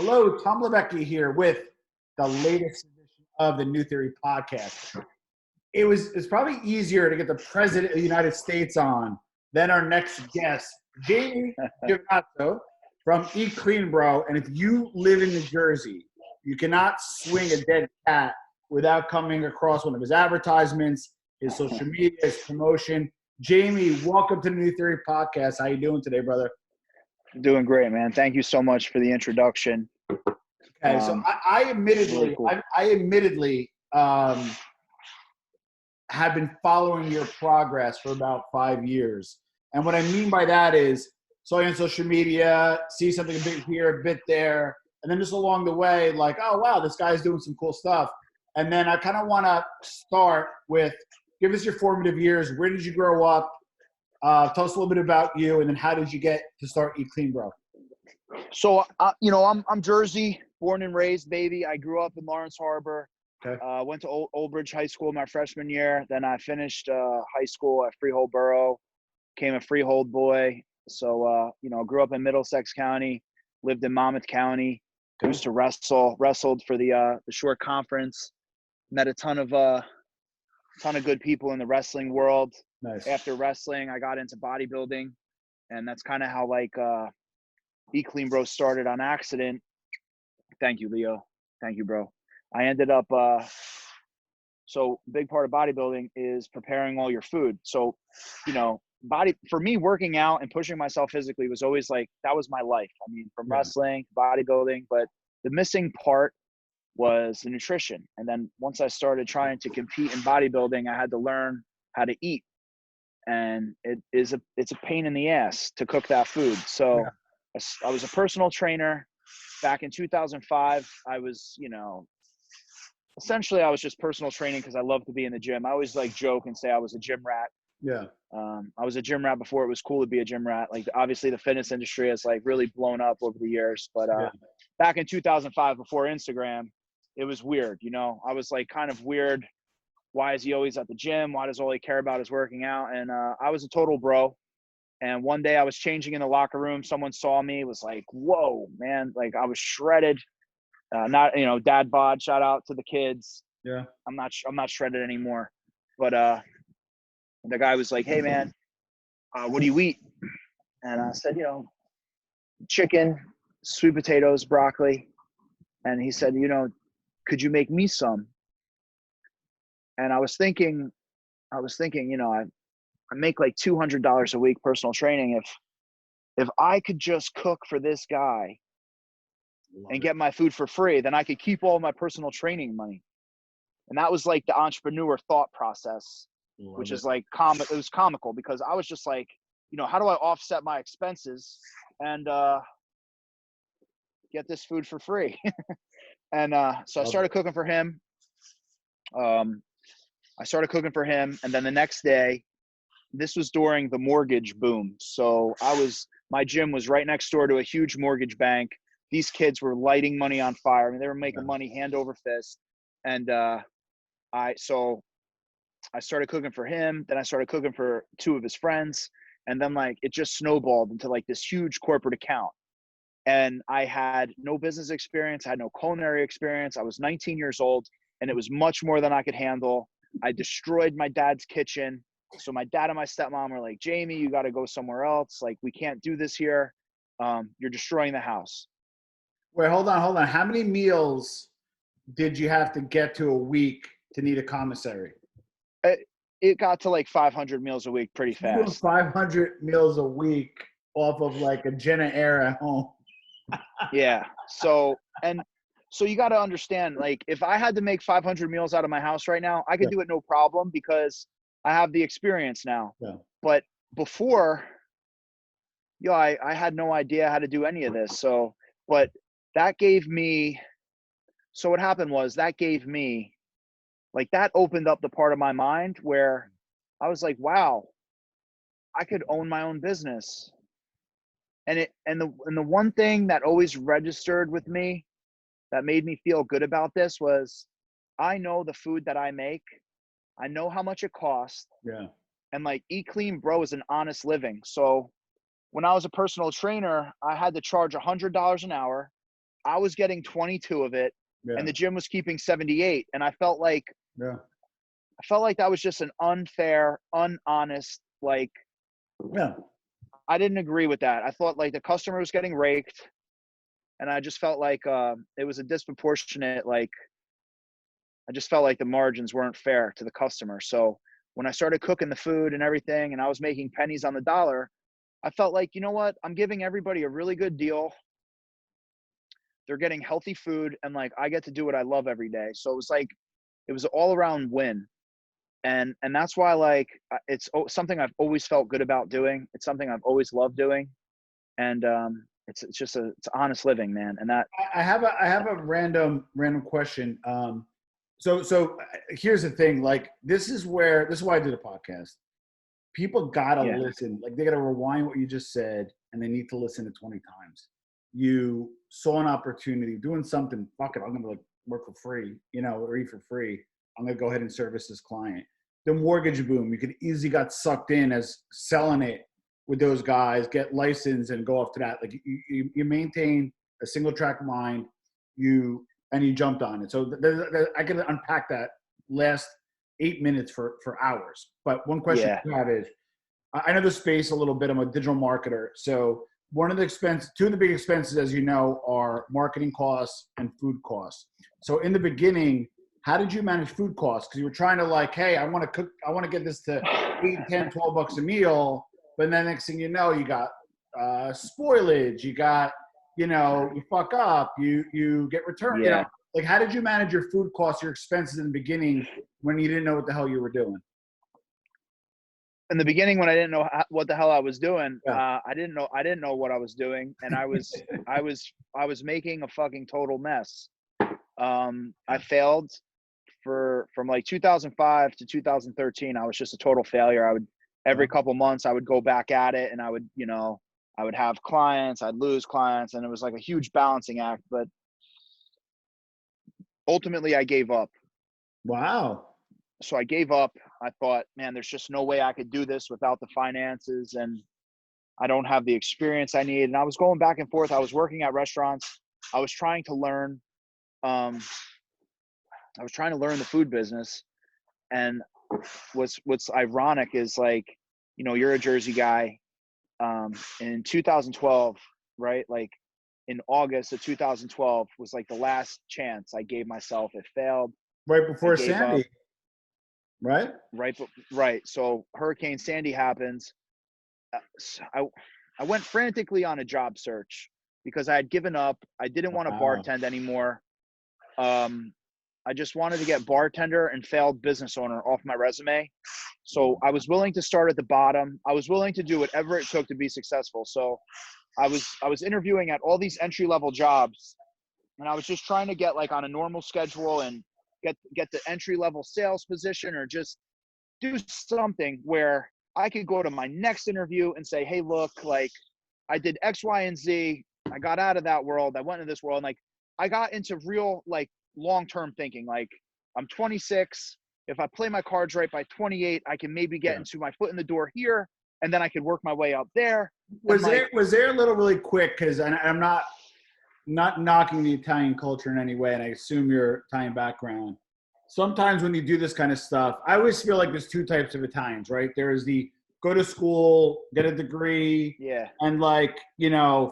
Hello, Tom Lebecki here with the latest edition of the New Theory podcast. It's probably easier to get the President of the United States on than our next guest, Jamie Giovinazzo from Eat Clean Bro. And if you live in New Jersey, you cannot swing a dead cat without coming across one of his advertisements, his social media, his promotion. Jamie, welcome to the New Theory podcast. How you doing today, brother? Doing great, man. Thank you so much for the introduction. Okay, so I admittedly, really cool. Have been following your progress for about 5 years. And what I mean by that is, saw you on social media, see something a bit here, a bit there, and then just along the way, like, oh, wow, this guy's doing some cool stuff. And then I kind of want to start with, give us your formative years. Where did you grow up? Tell us a little bit about you, and then how did you get to start Eat Clean Bro? So, I'm Jersey, born and raised, baby. I grew up in Lawrence Harbor. Okay. Went to Old Bridge High School my freshman year. Then I finished high school at Freehold Borough, became a Freehold boy. So, grew up in Middlesex County, lived in Monmouth County, used to wrestled for the short conference, met a ton of good people in the wrestling world. Nice. After wrestling, I got into bodybuilding, and that's kind of how Eat Clean Bro started on accident. Thank you, Leo. Thank you, bro. I ended up, so big part of bodybuilding is preparing all your food. So, for me, working out and pushing myself physically was always that was my life. I mean, from wrestling, bodybuilding, but the missing part was the nutrition. And then once I started trying to compete in bodybuilding, I had to learn how to eat. And it's a pain in the ass to cook that food. So I was a personal trainer back in 2005. I was, essentially I was just personal training because I love to be in the gym. I always joke and say I was a gym rat. Yeah. I was a gym rat before it was cool to be a gym rat. Obviously the fitness industry has really blown up over the years, but back in 2005 before Instagram, it was weird. I was kind of weird. Why is he always at the gym? Why does all he care about is working out? And I was a total bro. And one day I was changing in the locker room. Someone saw me, was like, whoa, man. I was shredded. Dad bod, shout out to the kids. Yeah. I'm not shredded anymore. But the guy was like, hey, man, what do you eat? And I said, chicken, sweet potatoes, broccoli. And he said, could you make me some? And I was thinking, I make $200 a week personal training. If I could just cook for this guy and get my food for free, then I could keep all my personal training money. And that was the entrepreneur thought process, which is it was comical because I was just how do I offset my expenses and get this food for free? And so I started cooking for him. And then the next day, this was during the mortgage boom. So my gym was right next door to a huge mortgage bank. These kids were lighting money on fire. I mean, they were making money hand over fist. And I started cooking for him. Then I started cooking for two of his friends. And then it just snowballed into this huge corporate account. And I had no business experience. I had no culinary experience. I was 19 years old, and it was much more than I could handle. I destroyed my dad's kitchen. So my dad and my stepmom were like, Jamie, you got to go somewhere else. We can't do this here. You're destroying the house. Wait, hold on. How many meals did you have to get to a week to need a commissary? It got to 500 meals a week pretty fast. Doing 500 meals a week off of a Jenna Air at home. Yeah. So you got to understand, if I had to make 500 meals out of my house right now, I could do it no problem because I have the experience now. Yeah. But before, I had no idea how to do any of this. So, but that gave me, so what happened was that opened up the part of my mind where I was like, wow, I could own my own business. And the one thing that always registered with me that made me feel good about this was I know the food that I make. I know how much it costs. Yeah. And Eat Clean Bro is an honest living. So when I was a personal trainer, I had to charge $100 an hour. I was getting 22 of it, and Yeah. the gym was keeping 78. And I felt like Yeah. that was just an unfair, unhonest, like, Yeah. I didn't agree with that. I thought like the customer was getting raked, and I just felt like it was a disproportionate, like, I just felt like the margins weren't fair to the customer. So when I started cooking the food and everything, and I was making pennies on the dollar, I felt like, you know what? I'm giving everybody a really good deal. They're getting healthy food, and like I get to do what I love every day. So it was all around win. And that's why, like, it's something I've always felt good about doing. It's something I've always loved doing. And it's just it's honest living, man. And that, I have a random question. So here's the thing. Like, this is why I did a podcast. People gotta yeah, listen. Like, they gotta rewind what you just said, and they need to listen to 20 times. You saw an opportunity doing something. Fuck it, I'm gonna like work for free, or eat for free. I'm gonna go ahead and service this client. The mortgage boom. You could easily got sucked in as selling it with those guys, get licensed, and go off to that. Like, you maintain a single track mind. You jumped on it. So I could unpack that last 8 minutes for hours. But one question yeah, I have is, I know the space a little bit. I'm a digital marketer. So two of the big expenses, as you know, are marketing costs and food costs. So in the beginning, how did you manage food costs? Because you were trying to, like, hey, I want to cook, I want to get this to 8, 10, $12 a meal. But then next thing you know, you got spoilage, you got, you fuck up, you get returned, yeah. like, how did you manage your food costs, your expenses in the beginning when you didn't know what the hell you were doing? In the beginning, when I didn't know what the hell I was doing, Yeah. I didn't know what I was doing, and I was making a fucking total mess. I failed from like 2005 to 2013. I was just a total failure. Every couple months I would go back at it, and I would have clients, I'd lose clients, and it was like a huge balancing act. But ultimately, I gave up. Wow. So I gave up. I thought, man, there's just no way I could do this without the finances, and I don't have the experience I need. And I was going back and forth. I was working at restaurants. I was trying to learn. I was trying to learn the food business. And what's ironic is, like, you're a Jersey guy. In 2012, right? Like in August of 2012 was like the last chance I gave myself. It failed. Right I before gave up. Sandy, right? Right. So Hurricane Sandy happens. So I went frantically on a job search because I had given up. I didn't want to Wow. bartend anymore. I just wanted to get bartender and failed business owner off my resume. So I was willing to start at the bottom. I was willing to do whatever it took to be successful. So I was interviewing at all these entry level jobs, and I was just trying to get like on a normal schedule and get the entry level sales position, or just do something where I could go to my next interview and say, hey, look, like, I did X, Y, and Z. I got out of that world. I went into this world. And like, I got into real, like, long-term thinking. Like, I'm 26. If I play my cards right, by 28, I can maybe get Yeah. into my foot in the door here, and then I could work my way up there. Was there a little really quick, because I'm not knocking the Italian culture in any way, and I assume your Italian background. Sometimes when you do this kind of stuff, I always feel like there's two types of Italians, right? There's the go to school, get a degree, Yeah. and, like,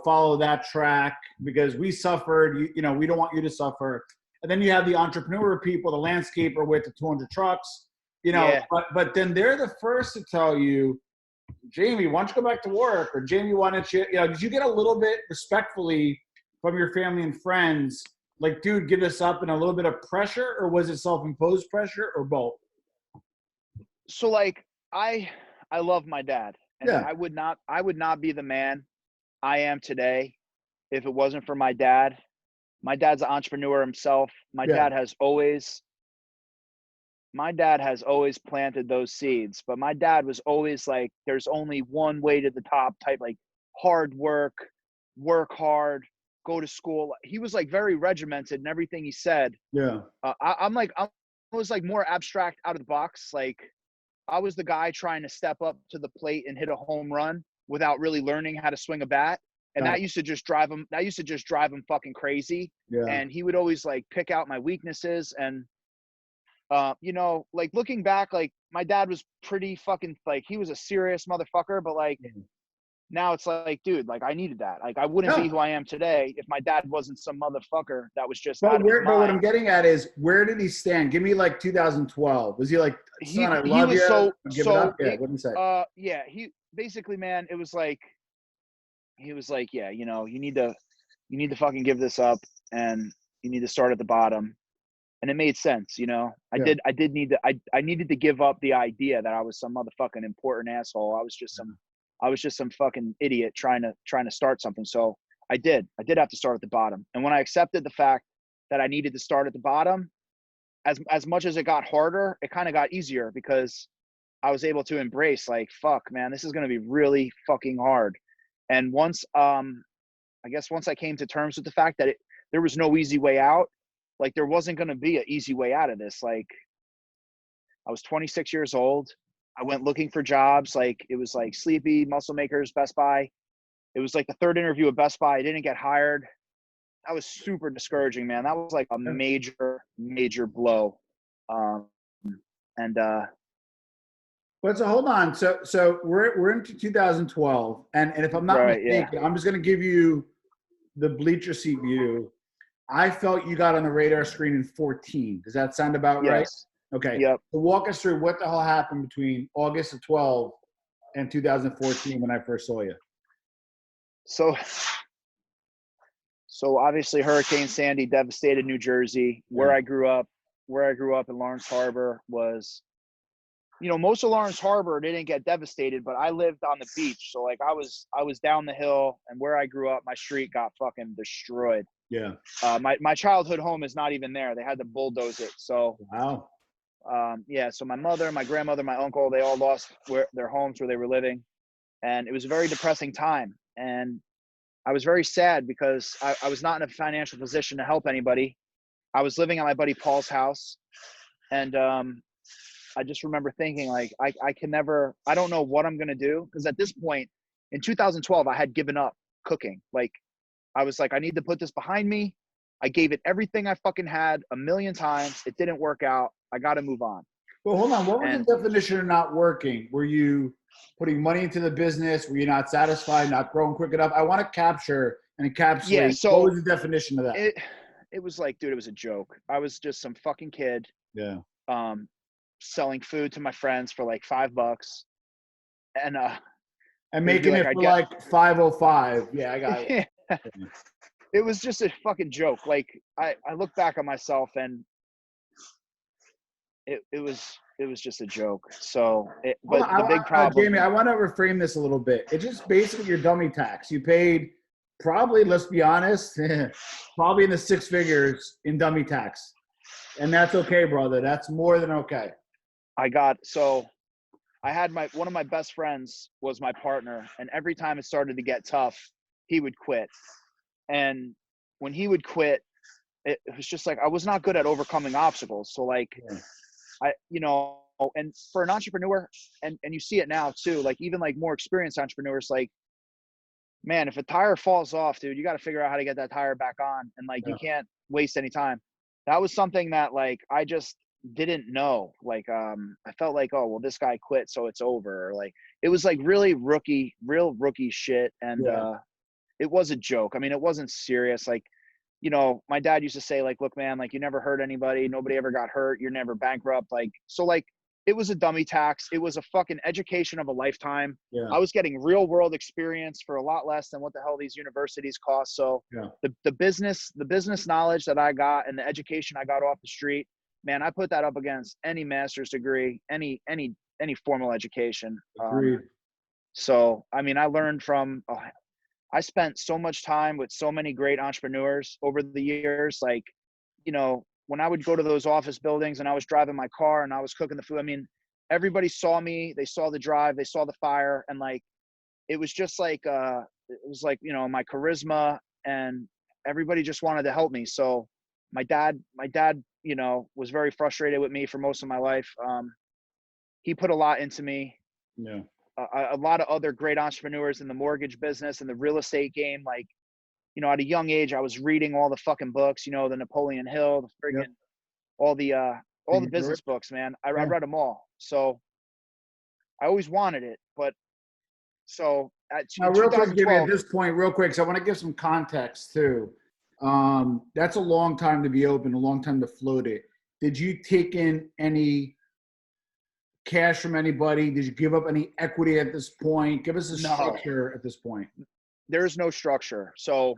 follow that track because we suffered, we don't want you to suffer. And then you have the entrepreneur people, the landscaper with the 200 trucks, Yeah. but then they're the first to tell you, Jamie, why don't you go back to work? Or Jamie, why don't you, did you get a little bit respectfully from your family and friends, like, dude, give this up, and a little bit of pressure, or was it self-imposed pressure, or both? So, like, I love my dad, and Yeah. I would not be the man I am today if it wasn't for my dad. My dad's an entrepreneur himself. Yeah. My dad has always planted those seeds, but my dad was always like, there's only one way to the top type, like hard work hard, go to school. He was like very regimented in everything he said. Yeah. I was like more abstract, out of the box. Like, I was the guy trying to step up to the plate and hit a home run without really learning how to swing a bat. And that used to just drive him fucking crazy. Yeah. And he would always like pick out my weaknesses. And, you know, like looking back, like my dad was pretty fucking, like, he was a serious motherfucker, but like, now it's like, dude, like I needed that. Like I wouldn't be who I am today if my dad wasn't some motherfucker that was just out of his mind. But what I'm getting at is, where did he stand? Give me like 2012. Was he like, son, I love you, give it up? Yeah, what did he say? Yeah, he basically, man, it was like, he was like, yeah, you know, you need to fucking give this up, and you need to start at the bottom. And it made sense, you know. I needed to give up the idea that I was some motherfucking important asshole. I was just some fucking idiot trying to start something. So I did have to start at the bottom. And when I accepted the fact that I needed to start at the bottom, as much as it got harder, it kind of got easier, because I was able to embrace, like, fuck, man, this is going to be really fucking hard. And once I came to terms with the fact that there was no easy way out, like there wasn't going to be an easy way out of this. Like, I was 26 years old. I went looking for jobs. Like, it was like Sleepy, Muscle Makers, Best Buy. It was like the third interview at Best Buy. I didn't get hired. That was super discouraging, man. That was like a major, major blow. But so hold on. So we're into 2012, and if I'm not mistaken, I'm just going to give you the bleacher seat view. I felt you got on the radar screen in 14. Does that sound about right? Okay. Yep. So walk us through what the hell happened between August of 12 and 2014 when I first saw you. So obviously Hurricane Sandy devastated New Jersey. Where I grew up in Lawrence Harbor was, you know, most of Lawrence Harbor didn't get devastated, but I lived on the beach. So like I was down the hill, and where I grew up, my street got fucking destroyed. Yeah. My childhood home is not even there. They had to bulldoze it. So wow. So my mother, my grandmother, my uncle, they all lost their homes where they were living. And it was a very depressing time. And I was very sad because I was not in a financial position to help anybody. I was living at my buddy Paul's house. And I just remember thinking, like, I don't know what I'm going to do. Because at this point, in 2012, I had given up cooking. Like, I was like, I need to put this behind me. I gave it everything I fucking had a million times. It didn't work out. I got to move on. Well, hold on. What was the definition of not working? Were you putting money into the business? Were you not satisfied, not growing quick enough? I want to capture and encapsulate. Yeah, so what was the definition of that? It was like, dude, it was a joke. I was just some fucking kid. Yeah. Selling food to my friends for like $5. And making it for like 505. Yeah, I got it. It was just a fucking joke. Like I look back on myself, and it was just a joke. So, the big problem. Jamie, I want to reframe this a little bit. It's just basically your dummy tax. You paid probably, let's be honest, probably in the six figures in dummy tax, and that's okay, brother. That's more than okay. I had one of my best friends was my partner, and every time it started to get tough, he would quit. And when he would quit, it was just like, I was not good at overcoming obstacles. So like, and for an entrepreneur, and you see it now too, like even like more experienced entrepreneurs, like, man, if a tire falls off, dude, you got to figure out how to get that tire back on. And like, you can't waste any time. That was something that like, I just didn't know. Like, I felt like, oh, well, this guy quit, so it's over. Or like, it was like really real rookie shit. And, it was a joke. I mean, it wasn't serious. Like, you know, my dad used to say, like, look, man, like, you never hurt anybody. Nobody ever got hurt. You're never bankrupt. Like, so like, it was a dummy tax. It was a fucking education of a lifetime. Yeah. I was getting real world experience for a lot less than what the hell these universities cost. So the business knowledge that I got and the education I got off the street, man, I put that up against any master's degree, any formal education. So, I mean, I learned from, I spent so much time with so many great entrepreneurs over the years. Like, you know, when I would go to those office buildings and I was driving my car and I was cooking the food, I mean, everybody saw me, they saw the drive, they saw the fire. And like, it was just like, it was like, you know, my charisma, and everybody just wanted to help me. So my dad, you know, was very frustrated with me for most of my life. He put a lot into me. Yeah. a lot of other great entrepreneurs in the mortgage business and the real estate game. Like, you know, at a young age, I was reading all the fucking books, you know, the Napoleon Hill, the friggin' all the business books, man. I read them all. So I always wanted it, but so Now, in real quick, Jimmy, at 2012, this point, real quick, so I want to give some context too. That's a long time to be open, a long time to float it. Did you take in any cash from anybody? Did you give up any equity at this point? Give us a structure at this point. There's no structure. So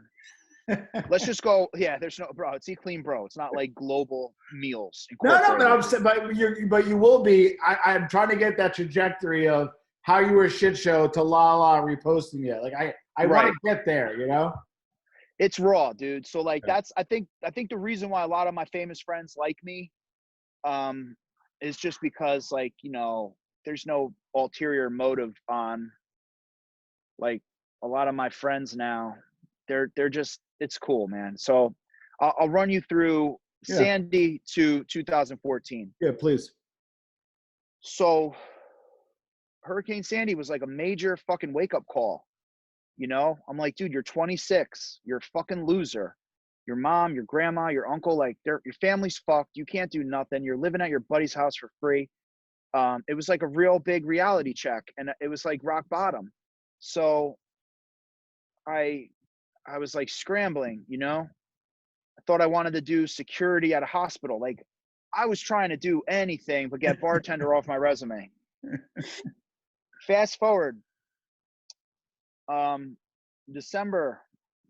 let's just go. Yeah, there's no, bro. It's Eat Clean Bro. It's not like Global Meals. No, but you will be. I'm trying to get that trajectory of how you were a shit show to La reposting it. Like I want to get there, you know? It's raw, dude. So like that's I think the reason why a lot of my famous friends like me is just because, like, you know, there's no ulterior motive on, like, a lot of my friends now. They're just, it's cool, man. So I'll run you through Sandy to 2014. Yeah, please. So Hurricane Sandy was like a major fucking wake up call. You know, I'm like, dude, you're 26. You're a fucking loser. Your mom, your grandma, your uncle, like, your family's fucked. You can't do nothing. You're living at your buddy's house for free. It was like a real big reality check, and it was like rock bottom. So I was like scrambling, you know. I thought I wanted to do security at a hospital. Like, I was trying to do anything but get bartender off my resume. Fast forward, December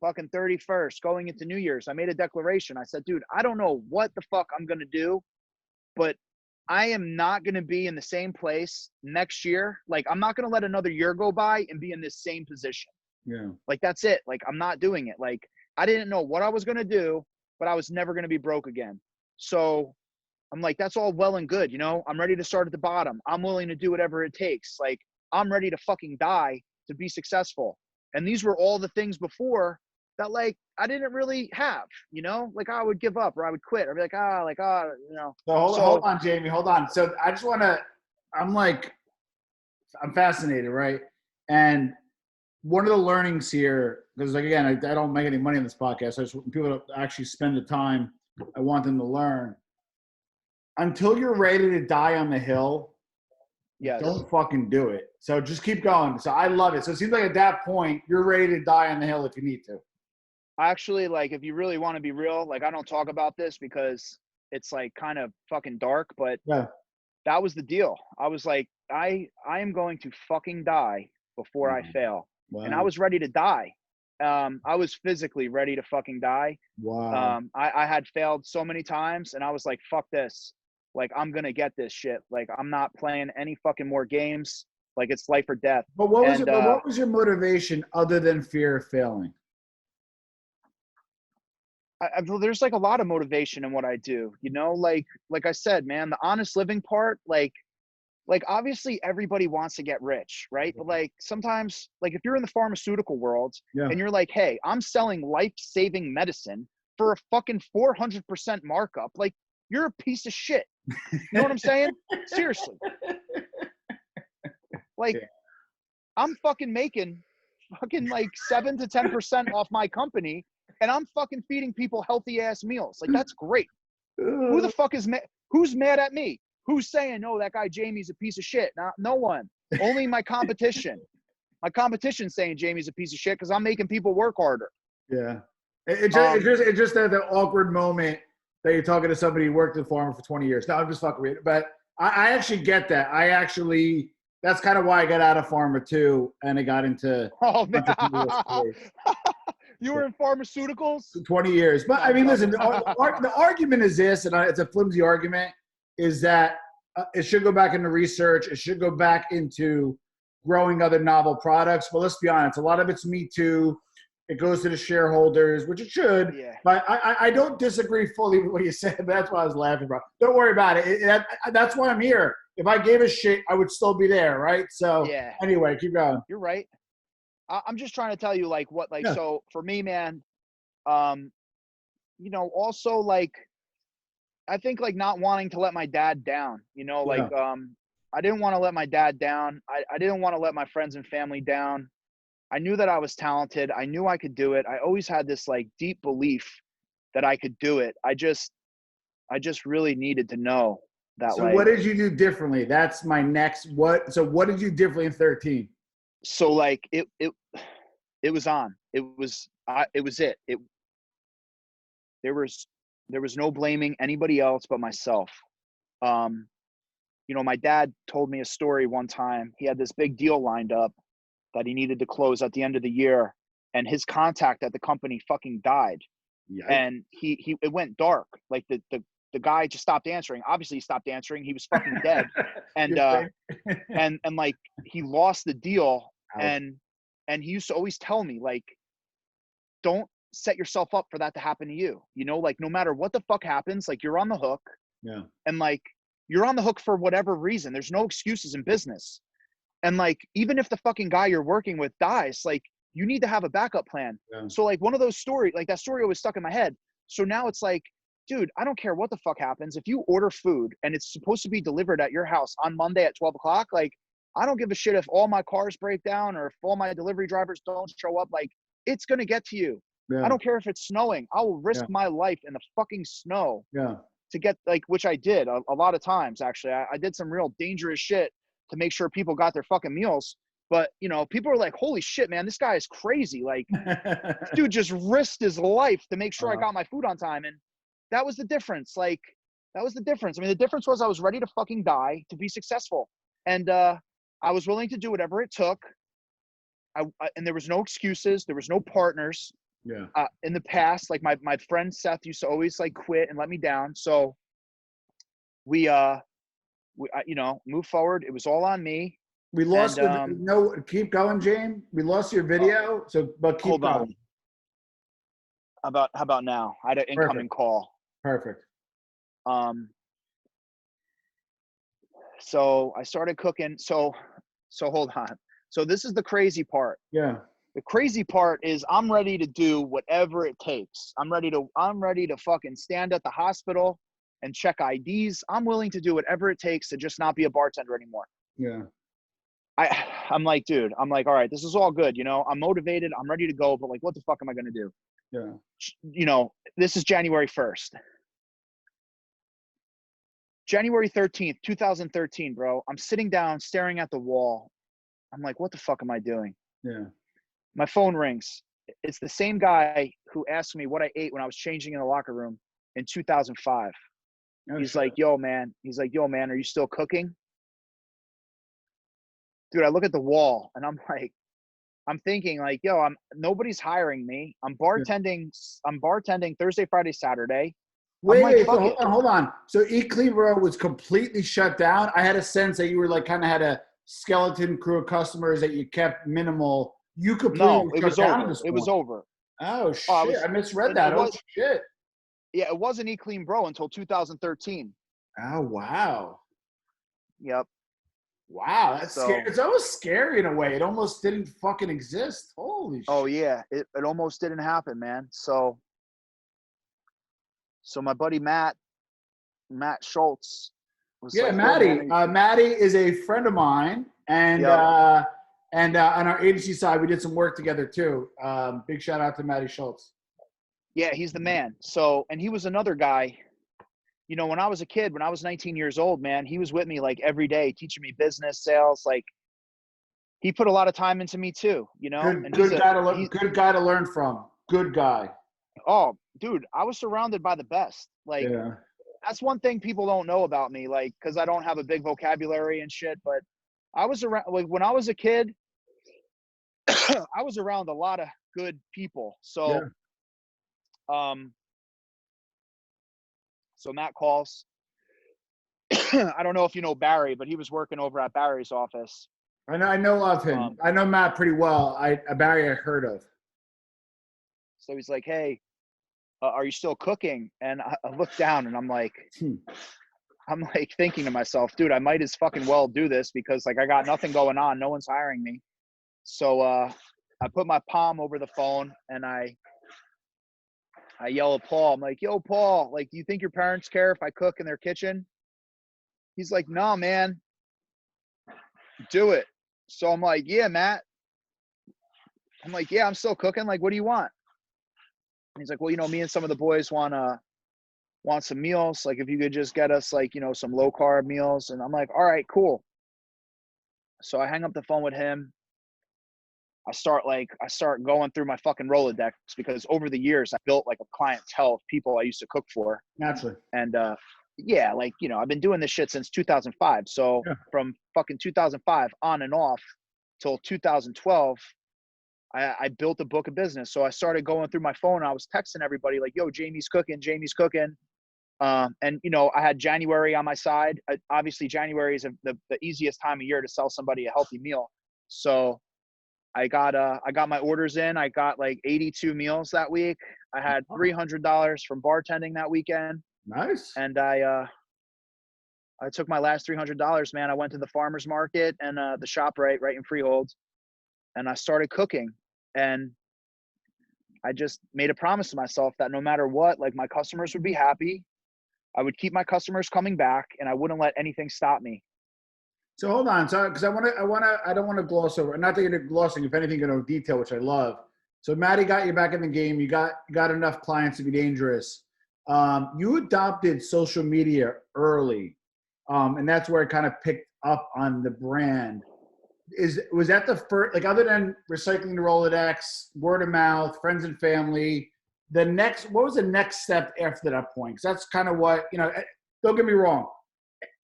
fucking 31st, going into New Year's, I made a declaration. I said, dude, I don't know what the fuck I'm going to do, but I am not going to be in the same place next year. Like, I'm not going to let another year go by and be in this same position. Yeah. Like, that's it. Like, I'm not doing it. Like, I didn't know what I was going to do, but I was never going to be broke again. So I'm like, that's all well and good. You know, I'm ready to start at the bottom. I'm willing to do whatever it takes. Like, I'm ready to fucking die to be successful. And these were all the things before that, like, I didn't really have, you know, like, I would give up or I would quit or be like, you know. So hold on, Jamie, hold on. So I just want to, I'm fascinated, right? And one of the learnings here, because, like, again, I don't make any money on this podcast. I just want people to actually spend the time. I want them to learn. Until you're ready to die on the hill, don't fucking do it. So just keep going. So I love it. So it seems like at that point, you're ready to die on the hill if you need to. Actually, like, if you really want to be real, like, I don't talk about this because it's like kind of fucking dark, but that was the deal. I was like, I am going to fucking die before I fail. Wow. And I was ready to die. I was physically ready to fucking die. Wow. I had failed so many times, and I was like, fuck this. Like, I'm going to get this shit. Like, I'm not playing any fucking more games. Like, it's life or death. But what was your motivation other than fear of failing? There's like a lot of motivation in what I do, you know, like I said, man, the honest living part, like obviously everybody wants to get rich, right? But like, sometimes, like, if you're in the pharmaceutical world and you're like, hey, I'm selling life-saving medicine for a fucking 400% markup, like, you're a piece of shit. You know what I'm saying? Seriously. Like, I'm fucking making fucking like 7 to 10% off my company, and I'm fucking feeding people healthy ass meals. Like, that's great. Who the fuck is who's mad at me? Who's saying, no, that guy Jamie's a piece of shit? No one. Only my competition. My competition's saying Jamie's a piece of shit because I'm making people work harder. Yeah. It's just that awkward moment that you're talking to somebody who worked in pharma for 20 years. No, I'm just fucking with it. But I actually get that. That's kind of why I got out of pharma too, and I got into You were in pharmaceuticals? 20 years. But I mean, listen, the argument is this, and it's a flimsy argument, is that it should go back into research. It should go back into growing other novel products. But let's be honest, a lot of it's Me Too. It goes to the shareholders, which it should. Yeah. But I don't disagree fully with what you said. But that's why I was laughing, bro. Don't worry about it. That's why I'm here. If I gave a shit, I would still be there, right? So anyway, keep going. You're right. I'm just trying to tell you, like, what, like, so for me, man, you know, also, like, I think, like, not wanting to let my dad down, you know, like, I didn't want to let my dad down. I didn't want to let my friends and family down. I knew that I was talented. I knew I could do it. I always had this like deep belief that I could do it. I just really needed to know that, So like, what did you do differently? That's my next, so what did you differently in 13? so like it was on. It was it. There was no blaming anybody else but myself. You know, my dad told me a story one time. He had this big deal lined up that he needed to close at the end of the year, and his contact at the company fucking died. Yikes. And it went dark. Like the guy just stopped answering. Obviously he stopped answering. He was fucking dead. And and like he lost the deal. Ouch. And he used to always tell me, like, don't set yourself up for that to happen to you. You know, like no matter what the fuck happens, like you're on the hook. Yeah. And like you're on the hook for whatever reason. There's no excuses in business. And like even if the fucking guy you're working with dies, like you need to have a backup plan. Yeah. So like one of those stories, like that story always stuck in my head. So now it's like, dude, I don't care what the fuck happens. If you order food and it's supposed to be delivered at your house on Monday at 12 o'clock, like I don't give a shit if all my cars break down or if all my delivery drivers don't show up. Like it's going to get to you. Yeah. I don't care if it's snowing. I will risk my life in the fucking snow to get, like, which I did a lot of times. Actually, I did some real dangerous shit to make sure people got their fucking meals. But, you know, people are like, holy shit, man, this guy is crazy. Like, this dude just risked his life to make sure I got my food on time. And that was the difference. Like, that was the difference. I mean, the difference was I was ready to fucking die to be successful. And I was willing to do whatever it took. And there was no excuses. There was no partners. Yeah. In the past, like my friend Seth used to always like quit and let me down. So we you know, move forward. It was all on me. We lost no, keep going, James. We lost your video, but keep hold going. On. How about now? I had an incoming call. Perfect. So I started cooking. So hold on. So this is the crazy part. Yeah. The crazy part is I'm ready to do whatever it takes. I'm ready to fucking stand at the hospital and check IDs. I'm willing to do whatever it takes to just not be a bartender anymore. Yeah. I'm like, dude, I'm like, all right, this is all good. You know, I'm motivated. I'm ready to go. But like, what the fuck am I going to do? Yeah. You know, this is January 1st. January 13th, 2013, bro. I'm sitting down staring at the wall. I'm like, what the fuck am I doing? Yeah. My phone rings. It's the same guy who asked me what I ate when I was changing in the locker room in 2005. He's like, yo, man. He's like, yo, man, are you still cooking? Dude, I look at the wall and I'm like, I'm thinking like, yo, nobody's hiring me. I'm bartending Thursday, Friday, Saturday. Wait, so hold on. So Eat Clean Bro was completely shut down. I had a sense that you were like kind of had a skeleton crew of customers that you kept minimal. You completely it was over. It was over. Oh shit! I misread that. Oh shit! Yeah, it wasn't Eat Clean Bro until 2013. Oh wow. Yep. Wow, that's scary. It's almost scary in a way. It almost didn't fucking exist. Holy shit. Oh yeah, it almost didn't happen, man. So my buddy Matt Schultz was like, Maddie. Maddie is a friend of mine, and on our agency side, we did some work together too. Big shout out to Maddie Schultz. Yeah, he's the man. So, and he was another guy. You know, when I was a kid, when I was 19 years old, man, he was with me like every day, teaching me business, sales. Like, he put a lot of time into me too. You know, good guy to learn from. Good guy. Oh, dude, I was surrounded by the best. Like, that's one thing people don't know about me, like, because I don't have a big vocabulary and shit. But I was around, like, when I was a kid, I was around a lot of good people. So, so Matt calls. I don't know if you know Barry, but he was working over at Barry's office. I know of him. I know Matt pretty well. Barry I heard of. So he's like, hey, are you still cooking? And I look down and I'm like thinking to myself, dude, I might as fucking well do this because like I got nothing going on. No one's hiring me. So I put my palm over the phone and I yell at Paul. I'm like, yo, Paul, like, do you think your parents care if I cook in their kitchen? He's like, no, man. do it. So I'm like, yeah, Matt. I'm like, yeah, I'm still cooking. Like, what do you want? And he's like, well, me and some of the boys want some meals. Like, if you could just get us like, some low carb meals. And I'm like, all right, cool. So I hang up the phone with him. I start going through my fucking Rolodex, because over the years I built like a clientele of people I used to cook for. Naturally. And yeah, like, I've been doing this shit since 2005. So from fucking 2005 on and off till 2012, I built a book of business. So I started going through my phone. And I was texting everybody like, yo, Jamie's cooking. And, I had January on my side. Obviously, January is the easiest time of year to sell somebody a healthy meal. So I got my orders in. I got like 82 meals that week. I had $300 from bartending that weekend. Nice. And I took my last $300, man. I went to the farmer's market and the ShopRite right in Freehold, and I started cooking. And I just made a promise to myself that no matter what, like, my customers would be happy. I would keep my customers coming back, and I wouldn't let anything stop me. So hold on, so because I don't want to gloss over. Not that you're glossing, if anything, in detail, which I love. So Matty got you back in the game. You got enough clients to be dangerous. You adopted social media early, and that's where it kind of picked up on the brand. Was that the first, like, other than recycling the Rolodex, word of mouth, friends and family? What was the next step after that point? Because that's kind of what, don't get me wrong,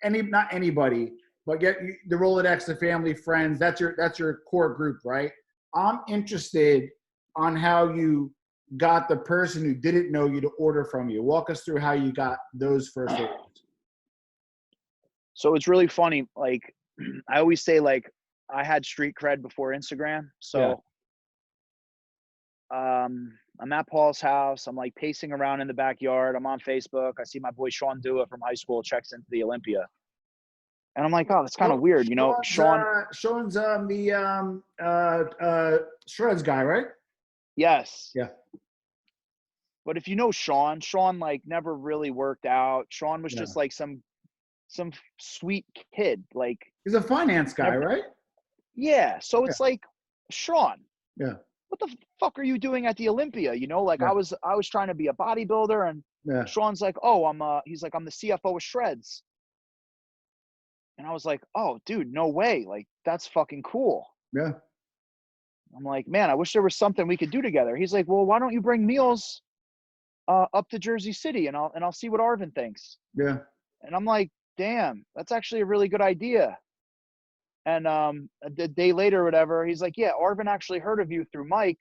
not anybody, but get the Rolodex, the family, friends, that's your core group, right? I'm interested on how you got the person who didn't know you to order from you. Walk us through how you got those first orders. So it's really funny. Like, I always say, like, I had street cred before Instagram. So I'm at Paul's house. I'm like pacing around in the backyard. I'm on Facebook. I see my boy Sean Dua from high school checks into the Olympia. And I'm like, oh, that's kind of weird. Sean's the Shreds guy, right? Yes. Yeah. But if Sean like never really worked out. Sean was just like some sweet kid. Like, he's a finance guy, right? Yeah. So it's like, Sean. Yeah. What the fuck are you doing at the Olympia? Like, I was trying to be a bodybuilder, and Sean's like, oh, he's like, I'm the CFO of Shreds. And I was like, oh, dude, no way. Like, that's fucking cool. Yeah. I'm like, man, I wish there was something we could do together. He's like, well, why don't you bring meals up to Jersey City, and I'll see what Arvin thinks. Yeah. And I'm like, damn, that's actually a really good idea. And a day later or whatever, he's like, yeah, Arvin actually heard of you through Mike,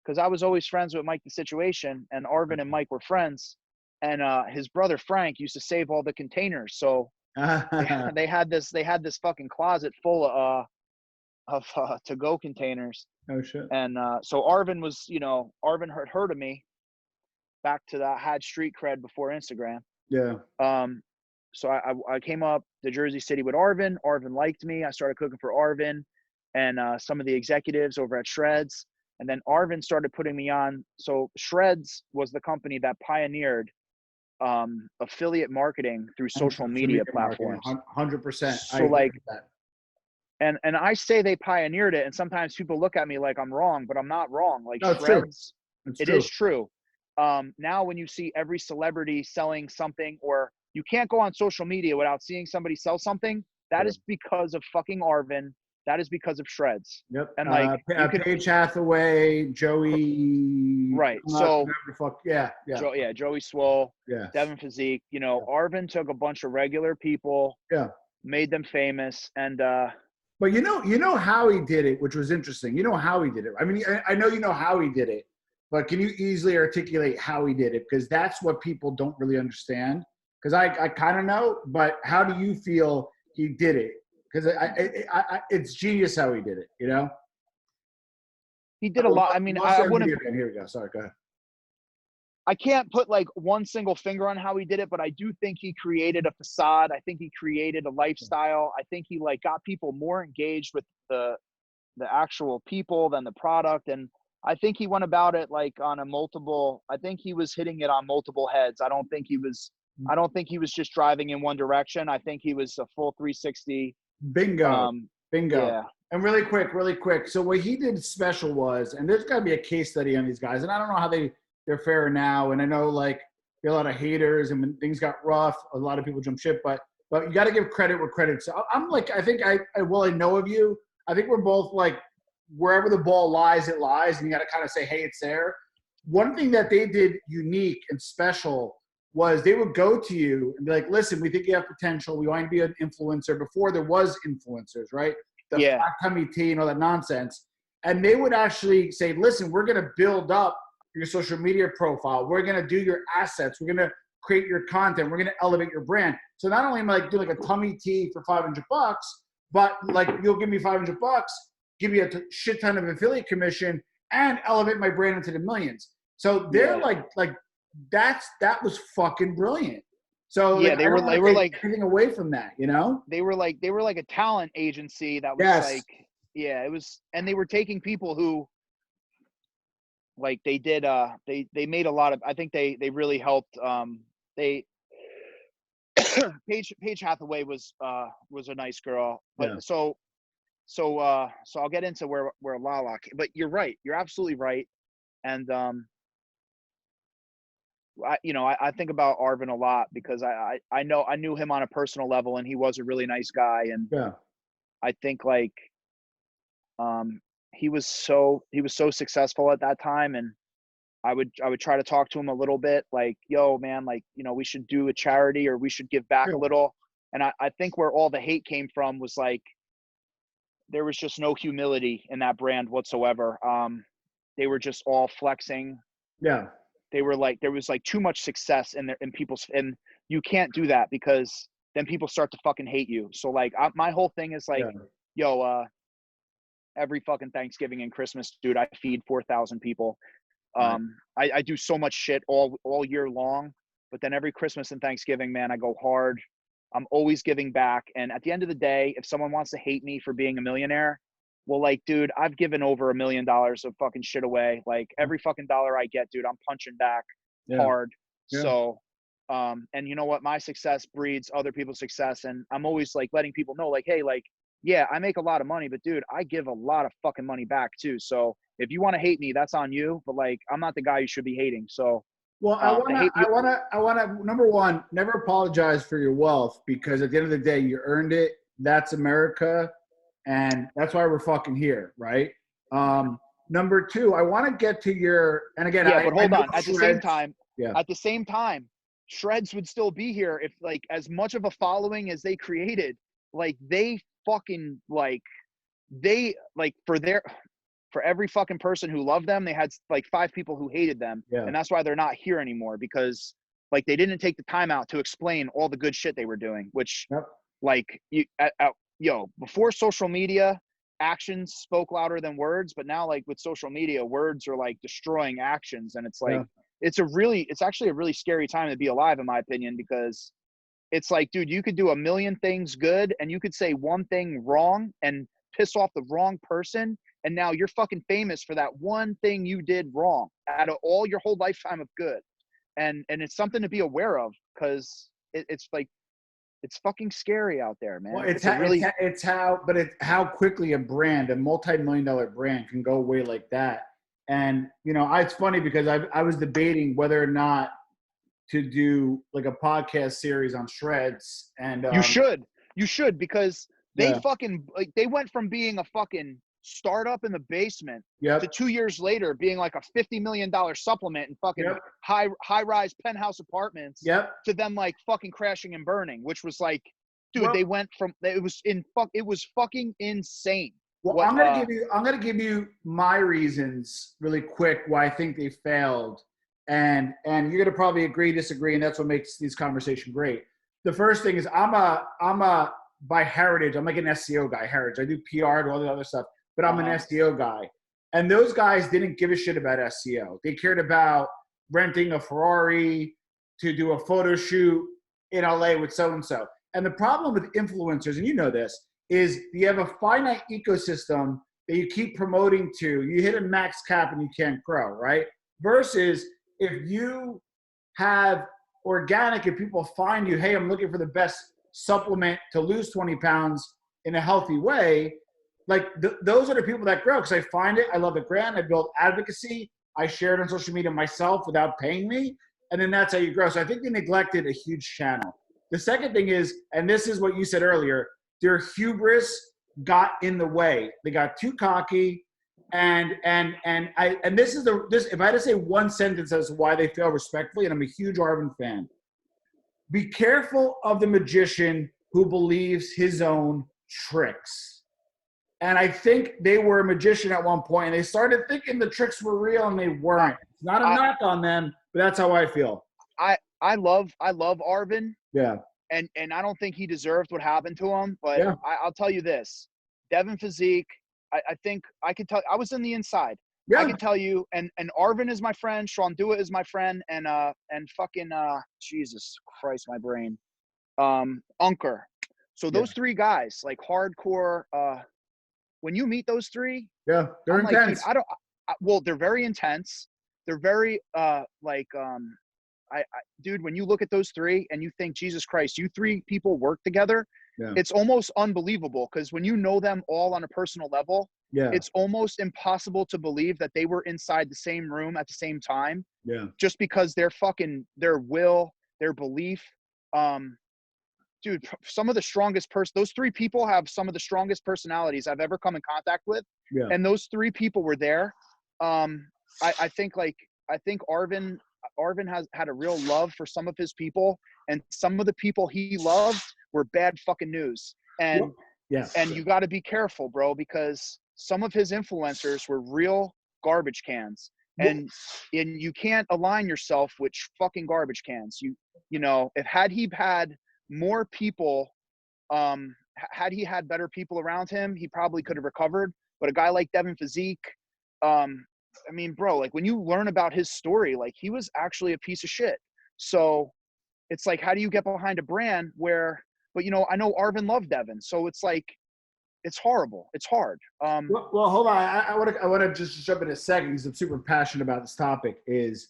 because I was always friends with Mike the Situation, and Arvin and Mike were friends. And his brother Frank used to save all the containers. So they had this fucking closet full of to-go containers. Oh shit. And so Arvin had heard of me back to that, had street cred before Instagram. Yeah. So I came up to Jersey City with Arvin. Arvin liked me. I started cooking for Arvin and some of the executives over at Shreds. And then Arvin started putting me on. So Shreds was the company that pioneered affiliate marketing through social media platforms. 100%. So like, and I say they pioneered it, and sometimes people look at me like I'm wrong, but I'm not wrong. Like, no, Shreds, it is true. Now when you see every celebrity selling something, or you can't go on social media without seeing somebody sell something, that is because of fucking Arvin. That is because of Shreds. Yep. And like, Paige Hathaway, Joey. Right. So Joey Swole. Yeah. Devin Physique. Arvin took a bunch of regular people. Yeah. Made them famous, and but you know how he did it, which was interesting. You know how he did it. I mean, I know you know how he did it, but can you easily articulate how he did it? Because that's what people don't really understand. Because I kind of know, but how do you feel he did it? Because it's genius how he did it, He did a lot. I mean, I wouldn't. Here we go. Sorry, go ahead. I can't put like one single finger on how he did it, but I do think he created a facade. I think he created a lifestyle. I think he like got people more engaged with the actual people than the product. And I think he went about it like I think he was hitting it on multiple heads. I don't think he was just driving in one direction. I think he was a full 360. Bingo. Bingo. Yeah. And really quick. So what he did special was, and there's got to be a case study on these guys, and I don't know how they're faring now. And I know like there are a lot of haters, and when things got rough, a lot of people jump ship. But you got to give credit where credit's. So I'm like, I think I know of you. I think we're both like, wherever the ball lies, it lies, and you got to kind of say, hey, it's there. One thing that they did unique and special was they would go to you and be like, listen, we think you have potential. We want to be an influencer. Before there was influencers, right? The fat tummy tea and all that nonsense. And they would actually say, listen, we're going to build up your social media profile. We're going to do your assets. We're going to create your content. We're going to elevate your brand. So not only am I like doing like a tummy tea for $500, but like you'll give me $500, give me a shit ton of affiliate commission, and elevate my brand into the millions. So they're like that was fucking brilliant. So yeah, like, they were like anything away from that, you know? They were like a talent agency that was like, yeah, it was, and they were taking people who like they did they made a lot of, I think they really helped they Paige Hathaway was a nice girl, but so I'll get into where Lala, but you're right, you're absolutely right. And I think about Arvin a lot because I knew him on a personal level, and he was a really nice guy. And I think like he was so successful at that time, and I would try to talk to him a little bit, like, yo man, like, we should do a charity, or we should give back a little. And I think where all the hate came from was like there was just no humility in that brand whatsoever. They were just all flexing. They were like, there was like too much success in people's, and you can't do that because then people start to fucking hate you. So like my whole thing is like, every fucking Thanksgiving and Christmas, dude, I feed 4,000 people. I do so much shit all year long, but then every Christmas and Thanksgiving, man, I go hard. I'm always giving back. And at the end of the day, if someone wants to hate me for being a millionaire, well, like, dude, I've given over $1 million of fucking shit away. Like every fucking dollar I get, dude, I'm punching back hard. So, and you know what? My success breeds other people's success. And I'm always like letting people know, like, hey, like, yeah, I make a lot of money, but dude, I give a lot of fucking money back too. So if you want to hate me, that's on you. But like, I'm not the guy you should be hating. So, well, I want to, number one, never apologize for your wealth, because at the end of the day, you earned it. That's America. And that's why we're fucking here, right? Number two, I want to get to your, and again, but hold on. At the same time, Shreds would still be here if, like, as much of a following as they created, like, they fucking, like, for every fucking person who loved them, they had like 5 people who hated them. And that's why they're not here anymore, because like they didn't take the time out to explain all the good shit they were doing, which like before social media, actions spoke louder than words, but now like with social media, words are like destroying actions. And it's like, it's actually a really scary time to be alive, in my opinion, because it's like, dude, you could do 1 million things good and you could say one thing wrong and piss off the wrong person, and now you're fucking famous for that one thing you did wrong out of all your whole lifetime of good. And it's something to be aware of, because it's like, it's fucking scary out there, man. Well, it's how quickly a multi-million-dollar brand can go away like that. And it's funny because I was debating whether or not to do like a podcast series on Shreds, and you should, because they fucking, like, they went from being a fucking startup in the basement to 2 years later being like a $50 million supplement and fucking high-rise penthouse apartments to them like fucking crashing and burning, which was like, dude, they went from, it was fucking insane. Well, I'm gonna give you my reasons really quick why I think they failed, and you're gonna probably agree, disagree, and that's what makes these conversations great. The first thing is I'm a by heritage, I'm like an SEO guy. Heritage, I do PR and all the other stuff, but I'm an SEO guy. And those guys didn't give a shit about SEO. They cared about renting a Ferrari to do a photo shoot in LA with so-and-so. And the problem with influencers, and you know this, is you have a finite ecosystem that you keep promoting to. You hit a max cap and you can't grow, right? Versus if you have organic and people find you, hey, I'm looking for the best supplement to lose 20 pounds, in a healthy way, like those are the people that grow, because I find it, I love the brand, I build advocacy, I share it on social media myself without paying me, and then that's how you grow. So I think they neglected a huge channel. The second thing is, and this is what you said earlier, their hubris got in the way. They got too cocky, and this is this. If I had to say one sentence as to why they fail respectfully, and I'm a huge Arvin fan, be careful of the magician who believes his own tricks. And I think they were a magician at one point, and they started thinking the tricks were real, and they weren't. It's not a knock on them, but that's how I feel. I love Arvin. Yeah. And I don't think he deserved what happened to him. But yeah. I'll tell you this, Devin Physique, I think I could tell. I was in the inside. Yeah. I can tell you, and Arvin is my friend. Sean Dua is my friend, and fucking Jesus Christ, my brain, Unker. So those three guys, like hardcore. When you meet those three, yeah, they're intense. Like, dude, well, they're very intense. They're very dude, when you look at those three and you think, Jesus Christ, you three people work together, it's almost unbelievable, because when you know them all on a personal level, it's almost impossible to believe that they were inside the same room at the same time. Yeah. Just because their will, their belief, dude, some of the strongest those three people have some of the strongest personalities I've ever come in contact with. Yeah. And those three people were there. I think Arvin has had a real love for some of his people, and some of the people he loved were bad fucking news. And and you got to be careful, bro, because some of his influencers were real garbage cans, and you can't align yourself with fucking garbage cans. You know, had he had more people, had he had better people around him, he probably could have recovered. But a guy like Devin Physique, I mean, bro, like when you learn about his story, like he was actually a piece of shit. So it's like, how do you get behind a brand where, but you know, I know Arvin loved Devin. So it's like, it's horrible. It's hard. Well, hold on. I want to just jump in a second, because I'm super passionate about this topic. Is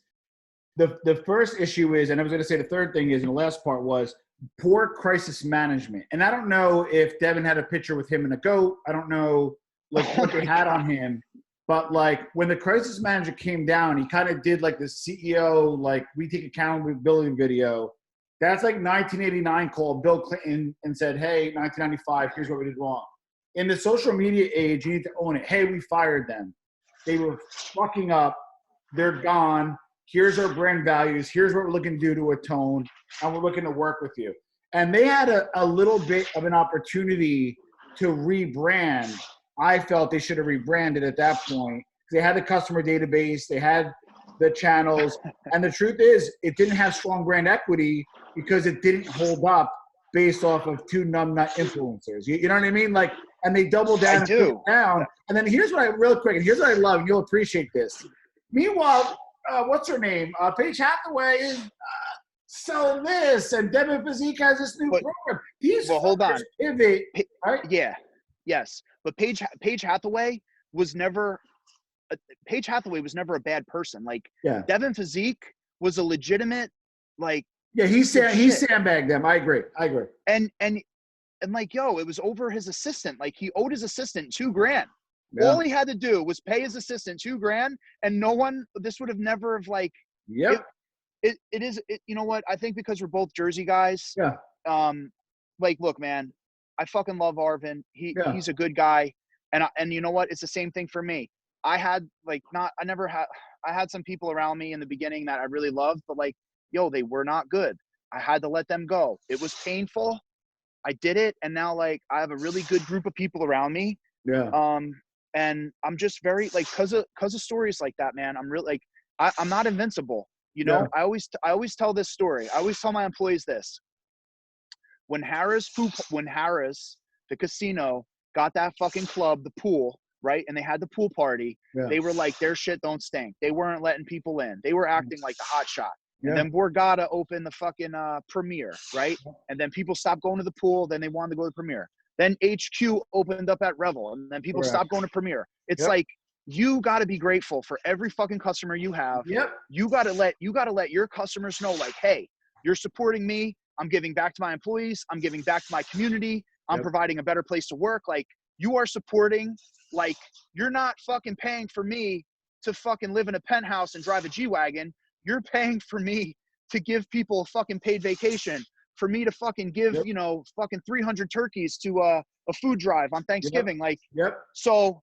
the first issue is, and I was going to say the third thing is, and the last part was poor crisis management. And I don't know if Devin had a picture with him and a goat. I don't know like what they had on him. But like when the crisis manager came down, he kind of did like the CEO, like we take accountability video. That's like 1989 called Bill Clinton and said, hey, 1995, here's what we did wrong. In the social media age, you need to own it. Hey, we fired them. They were fucking up. They're gone. Here's our brand values. Here's what we're looking to do to atone. And we're looking to work with you. And they had a little bit of an opportunity to rebrand. I felt they should have rebranded at that point. They had the customer database, they had the channels, and the truth is, it didn't have strong brand equity because it didn't hold up based off of two numbnut influencers. You know what I mean? Like, and they doubled down down. And then here's what and here's what I love, and you'll appreciate this. Meanwhile, what's her name? Paige Hathaway is selling this, and Devin Physique has this new program. Hold on. Pivot, right? Yeah. Yes, but Paige Hathaway was never a bad person. Like Devin Physique was a legitimate, like he sandbagged them. I agree. And like, yo, it was over his assistant. Like he owed his assistant $2,000. Yeah. All he had to do was pay his assistant $2,000, and no one. This would have never have like. Yep. It is. You know what? I think because we're both Jersey guys. Yeah. Like, look, man. I fucking love Arvin. He's a good guy. And you know what? It's the same thing for me. I had some people around me in the beginning that I really loved, but like, yo, they were not good. I had to let them go. It was painful. I did it. And now like I have a really good group of people around me. Yeah. And I'm just very like, cause of stories like that, man. I'm really like, I'm not invincible. You know, I always tell this story. I always tell my employees this. When Harris, the casino, got that fucking club, the pool, right? And they had the pool party. Yeah. They were like, their shit don't stink. They weren't letting people in. They were acting like the hot shot. Yeah. And then Borgata opened the fucking premiere, right? And then people stopped going to the pool. Then they wanted to go to the premiere. Then HQ opened up at Revel. And then people stopped going to premiere. It's like, you got to be grateful for every fucking customer you have. Yep. You got to let your customers know, like, hey, you're supporting me. I'm giving back to my employees. I'm giving back to my community. I'm providing a better place to work. Like, you are supporting, like, you're not fucking paying for me to fucking live in a penthouse and drive a G-Wagon. You're paying for me to give people a fucking paid vacation, for me to fucking give, you know, fucking 300 turkeys to a food drive on Thanksgiving. Like, so,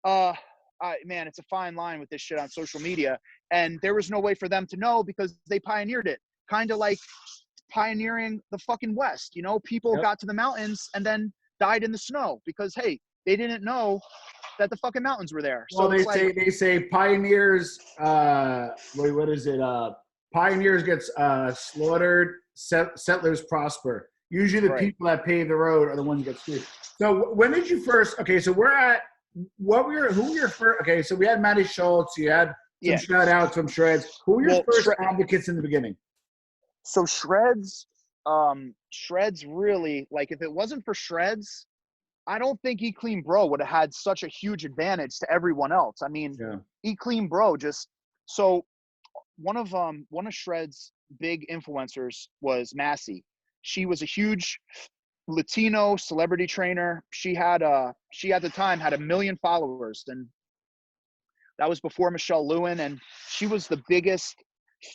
man, it's a fine line with this shit on social media. And there was no way for them to know because they pioneered it. Kind of like pioneering the fucking West, you know, people got to the mountains and then died in the snow because, hey, they didn't know that the fucking mountains were there. Well, So they say pioneers, what is it? Pioneers gets slaughtered, settlers prosper. Usually the people that pave the road are the ones that get screwed. So when did you first, okay, so who were your first, okay, so we had Matty Schultz, you had some shout outs from Shreds. Who were your first advocates in the beginning? So Shreds really, like, if it wasn't for Shreds, I don't think Eat Clean Bro would have had such a huge advantage to everyone else. I mean, Eat Clean Bro so one of Shred's big influencers was Massey. She was a huge Latino celebrity trainer. She at the time had 1 million followers, and that was before Michelle Lewin, and she was the biggest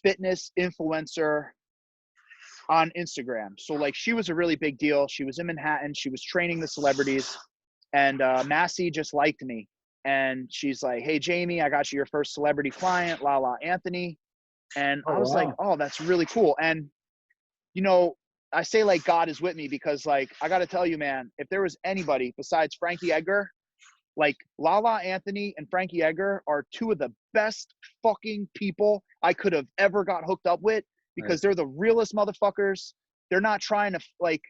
fitness influencer on Instagram. So, like, she was a really big deal. She was in Manhattan. She was training the celebrities, and Massey just liked me. And she's like, hey, Jamie, I got you your first celebrity client, Lala Anthony. And I was like, oh, that's really cool. And, you know, I say, like, God is with me because, like, I got to tell you, man, if there was anybody besides Frankie Edgar, like, Lala Anthony and Frankie Edgar are two of the best fucking people I could have ever got hooked up with. Because they're the realest motherfuckers. They're not trying to, like,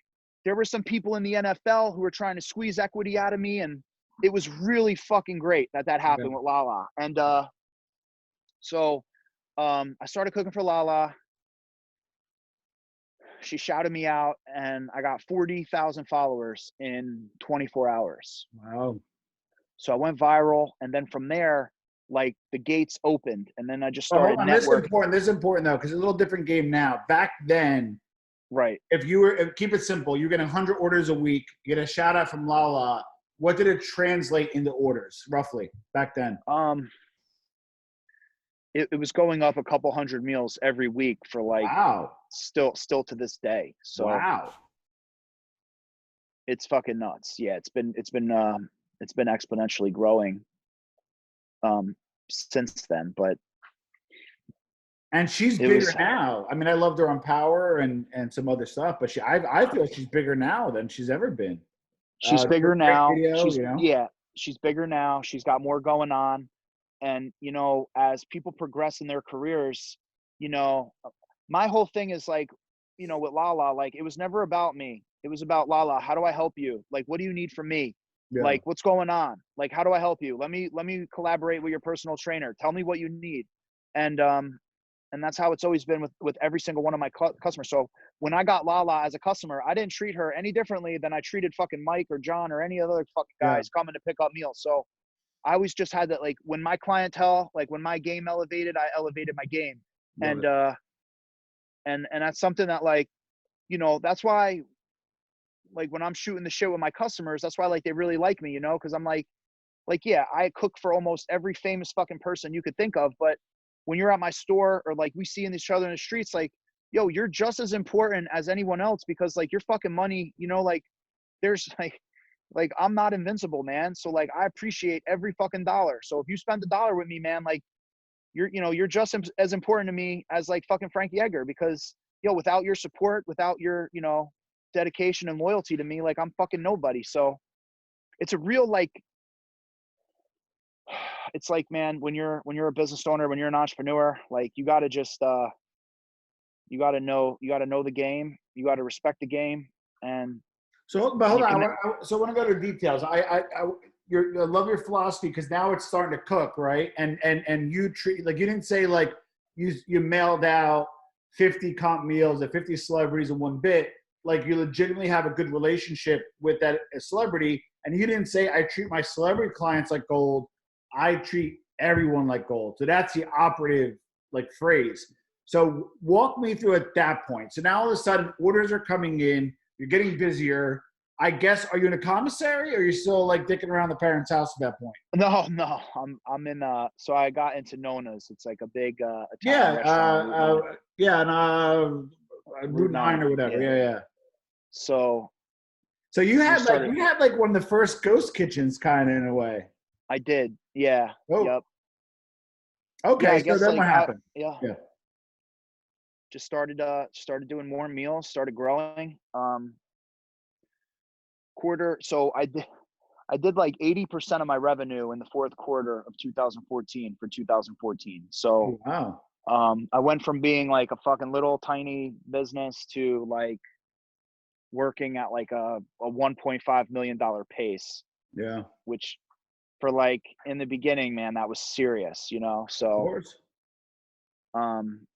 there were some people in the NFL who were trying to squeeze equity out of me, and it was really fucking great that happened with Lala. And so I started cooking for Lala. She shouted me out, and I got 40,000 followers in 24 hours. Wow. So I went viral, and then from there, like, the gates opened, and then I just started networking. This is important though, because it's a little different game now. Back then, if keep it simple, you get 100 orders a week, you get a shout out from Lala. What did it translate into orders roughly back then? It was going up a couple hundred meals every week for, like, still to this day. So it's fucking nuts. Yeah, it's been exponentially growing since then. But and she's bigger now. I mean, I loved her on Power and some other stuff, but I feel she's bigger now than she's ever been. She's bigger now. She's bigger now. She's got more going on. And, you know, as people progress in their careers, you know, my whole thing is, like, you know, with Lala, like, it was never about me. It was about Lala. How do I help you? Like, what do you need from me? Like, what's going on? Like, how do I help you? Let me collaborate with your personal trainer. Tell me what you need. And that's how it's always been with every single one of my customers. So when I got Lala as a customer, I didn't treat her any differently than I treated fucking Mike or John or any other fucking guys coming to pick up meals. So I always just had that, like, when my clientele, like, when my game elevated, I elevated my game. And that's something that, like, you know, that's why, like, when I'm shooting the shit with my customers, that's why, like, they really like me, you know, because I'm like, yeah, I cook for almost every famous fucking person you could think of. But when you're at my store, or, like, we see each other in the streets, like, yo, you're just as important as anyone else, because, like, your fucking money, you know, like, there's like I'm not invincible, man. So, like, I appreciate every fucking dollar. So if you spend $1 with me, man, like, you're just as important to me as, like, fucking Frankie Edgar, because, yo, without your support, without your, you know, dedication and loyalty to me, like, I'm fucking nobody. So it's a real, like, it's like, man, when you're a business owner, when you're an entrepreneur, like, you got to just you got to know the game, you got to respect the game. And but hold on, I want to go to details. I love your philosophy, because now it's starting to cook, right? And you treat, like, you didn't say, like, you mailed out 50 comp meals at 50 celebrities in one bit. Like, you legitimately have a good relationship with that celebrity, and you didn't say, I treat my celebrity clients like gold. I treat everyone like gold. So that's the operative, like, phrase. So walk me through at that point. So now all of a sudden orders are coming in, you're getting busier. I guess, are you in a commissary or are you still like dicking around the parents' house at that point? No, I'm in so I got into Nona's. It's like a big Italian Yeah, restaurant on Route 9. yeah, and Route Route 9 9, or whatever. yeah. Yeah, yeah. So So we started you had like one of the first ghost kitchens kind of in a way. I did. Yeah. Oh, Yep. Yeah, okay. I So guess then what like happened? yeah, Yeah. just started doing more meals, started growing. So I did like 80% of my revenue in the fourth quarter of 2014 for 2014. So Oh, wow. I went from being like a fucking little tiny business to like working at like a $1.5 million pace, Yeah. which for like in the beginning, man, that was serious, you know? Of So, course. um,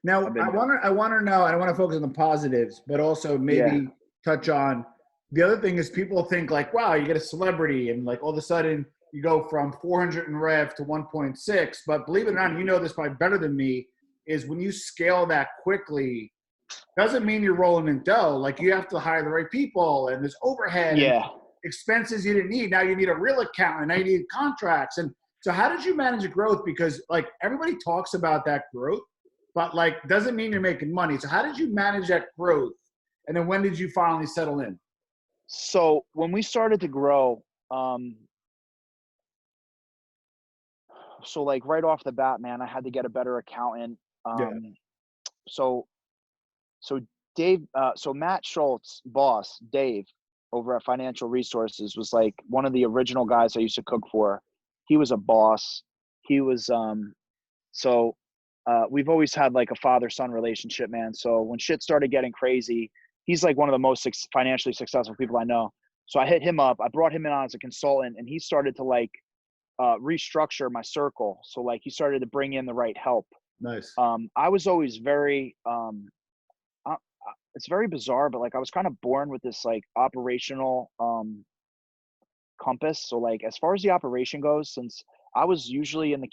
Now, I've been, I want to know, I don't want to focus on the positives, but also yeah, maybe touch on the other thing is people think like, wow, you get a celebrity and like all of a sudden you go from 400 in rev to 1.6. But believe it or not, you know this probably better than me, is when you scale that quickly, doesn't mean you're rolling in dough. Like you have to hire the right people and there's overhead and yeah. expenses you didn't need. Now you need a real accountant. Now you need contracts. And so how did you manage the growth? Because like everybody talks about that growth, but like doesn't mean you're making money. So how did you manage that growth? And then when did you finally settle in? So when we started to grow, so like right off the bat, man, I had to get a better accountant. Yeah. Um, so so Dave, so Matt Schultz, boss Dave, over at Financial Resources, was like one of the original guys I used to cook for. He was a boss. He was so we've always had like a father-son relationship, man. So when shit started getting crazy, he's like one of the most financially successful people I know. So I hit him up. I brought him in on as a consultant, and he started to like restructure my circle. So like he started to bring in the right help. Nice. I was always very it's very bizarre, but like I was kind of born with this like operational compass. So like as far as the operation goes, since I was usually in the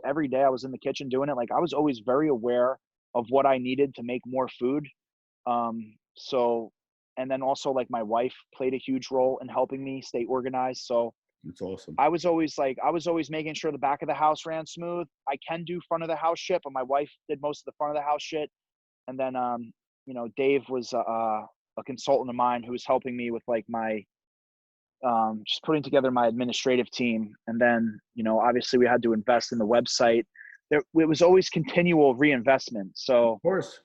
every day I was in the kitchen doing it. Like I was always very aware of what I needed to make more food. So and then also like my wife played a huge role in helping me stay organized. So That's awesome. I was always making sure the back of the house ran smooth. I can do front of the house shit, but my wife did most of the front of the house shit. And then you know, Dave was a consultant of mine who was helping me with like my just putting together my administrative team. And then, you know, obviously we had to invest in the website. It was always continual reinvestment. So Of course.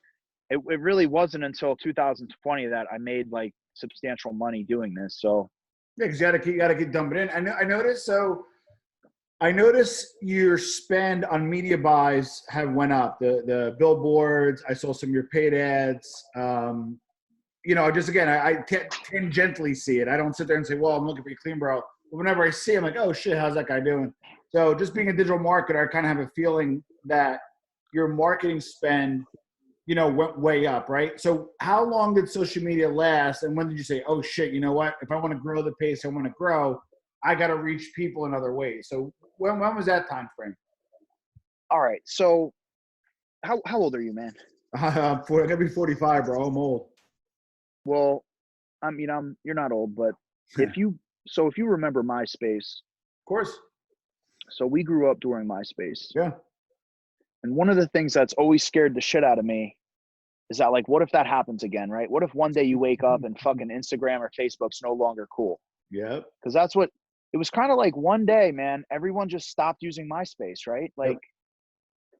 it really wasn't until 2020 that I made like substantial money doing this. So Yeah, because you gotta keep dumping in. I noticed. So I noticed your spend on media buys have went up. The billboards. I saw some of your paid ads. You know, just again, I tangentially see it. I don't sit there and say, "Well, I'm looking for you, clean, bro." But whenever I see, I'm like, "Oh shit, how's that guy doing?" So just being a digital marketer, I kind of have a feeling that your marketing spend, you know, went way up, right? So how long did social media last, and when did you say, "Oh shit, you know what? If I want to grow the pace I want to grow, I got to reach people in other ways." So when was that time frame? all right. So how old are you, man? I gotta be 45, bro. I'm old. Well, I mean, you're not old, but Of if you remember MySpace, course. so we grew up during MySpace. Yeah. And one of the things that's always scared the shit out of me is that like, what if that happens again, right? What if one day you wake up and fucking Instagram or Facebook's no longer cool? Yep. Because that's what it was kind of like one day, man, everyone just stopped using MySpace, right? Yep. Like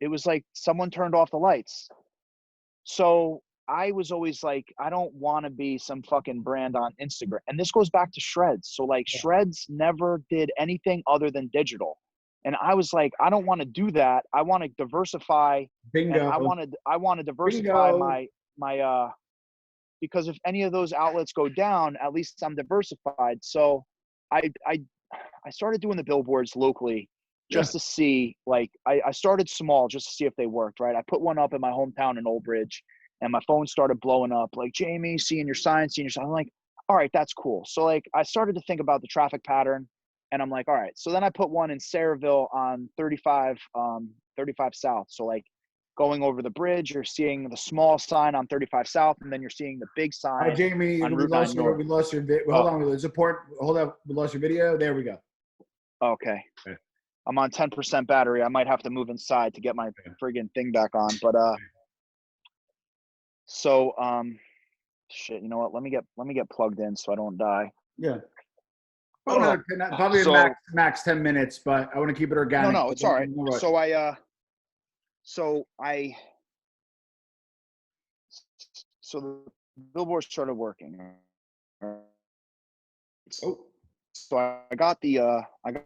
it was like someone turned off the lights. So I was always like, I don't want to be some fucking brand on Instagram. And this goes back to Shreds. So like Shreds never did anything other than digital. And I was like, I don't want to do that. I want to diversify and Bingo. I want to diversify Bingo. my because if any of those outlets go down, at least I'm diversified. So I I I started doing the billboards locally Yeah. just to see, like, I started small just to see if they worked, right? I put one up in my hometown in Old Bridge and my phone started blowing up, like, Jamie, seeing your sign, seeing your sign. I'm like, all right, that's cool. So, like, I started to think about the traffic pattern and I'm like, all right. So then I put one in Sayreville on 35 South. So, like, going over the bridge, you're seeing the small sign on 35 South, and then you're seeing the big sign Jamie, on we Route 9 North. lost your video. Hold on, it's important. Hold up, we lost your video. There we go. Okay. I'm on 10% battery. I might have to move inside to get my friggin' thing back on. But shit. You know what? Let me get plugged in so I don't die. Yeah. Probably max 10 minutes, but I want to keep it organic. No, it's all right. So the billboard started working. Oh. So I got the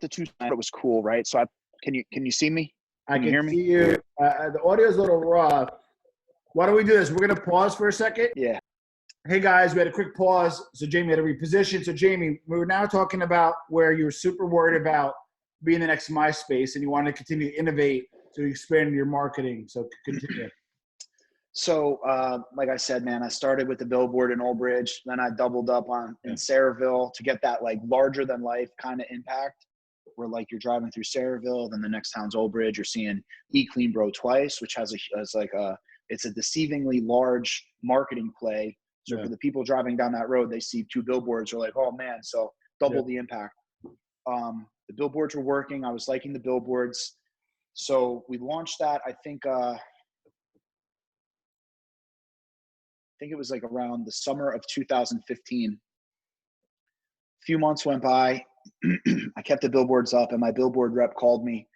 two. It was cool, right? So can you see me? Can you hear me? See you. The audio is a little rough. Why don't we do this? We're gonna pause for a second. Yeah. Hey guys, we had a quick pause. So Jamie had to reposition. So Jamie, we were now talking about where you were super worried about being the next MySpace, and you wanted to continue to innovate to expand your marketing. So continue. So, like I said, man, I started with the billboard in Old Bridge. Then I doubled up in Sayreville to get that like larger than life kind of impact where like you're driving through Sayreville, then the next town's Old Bridge. You're seeing Clean Bro twice, which it's a deceivingly large marketing play. So for the people driving down that road, they see two billboards. They're like, oh man, so double the impact. The billboards were working. I was liking the billboards. So we launched that. I think it was like around the summer of 2015. A few months went by. I kept the billboards up, and my billboard rep called me.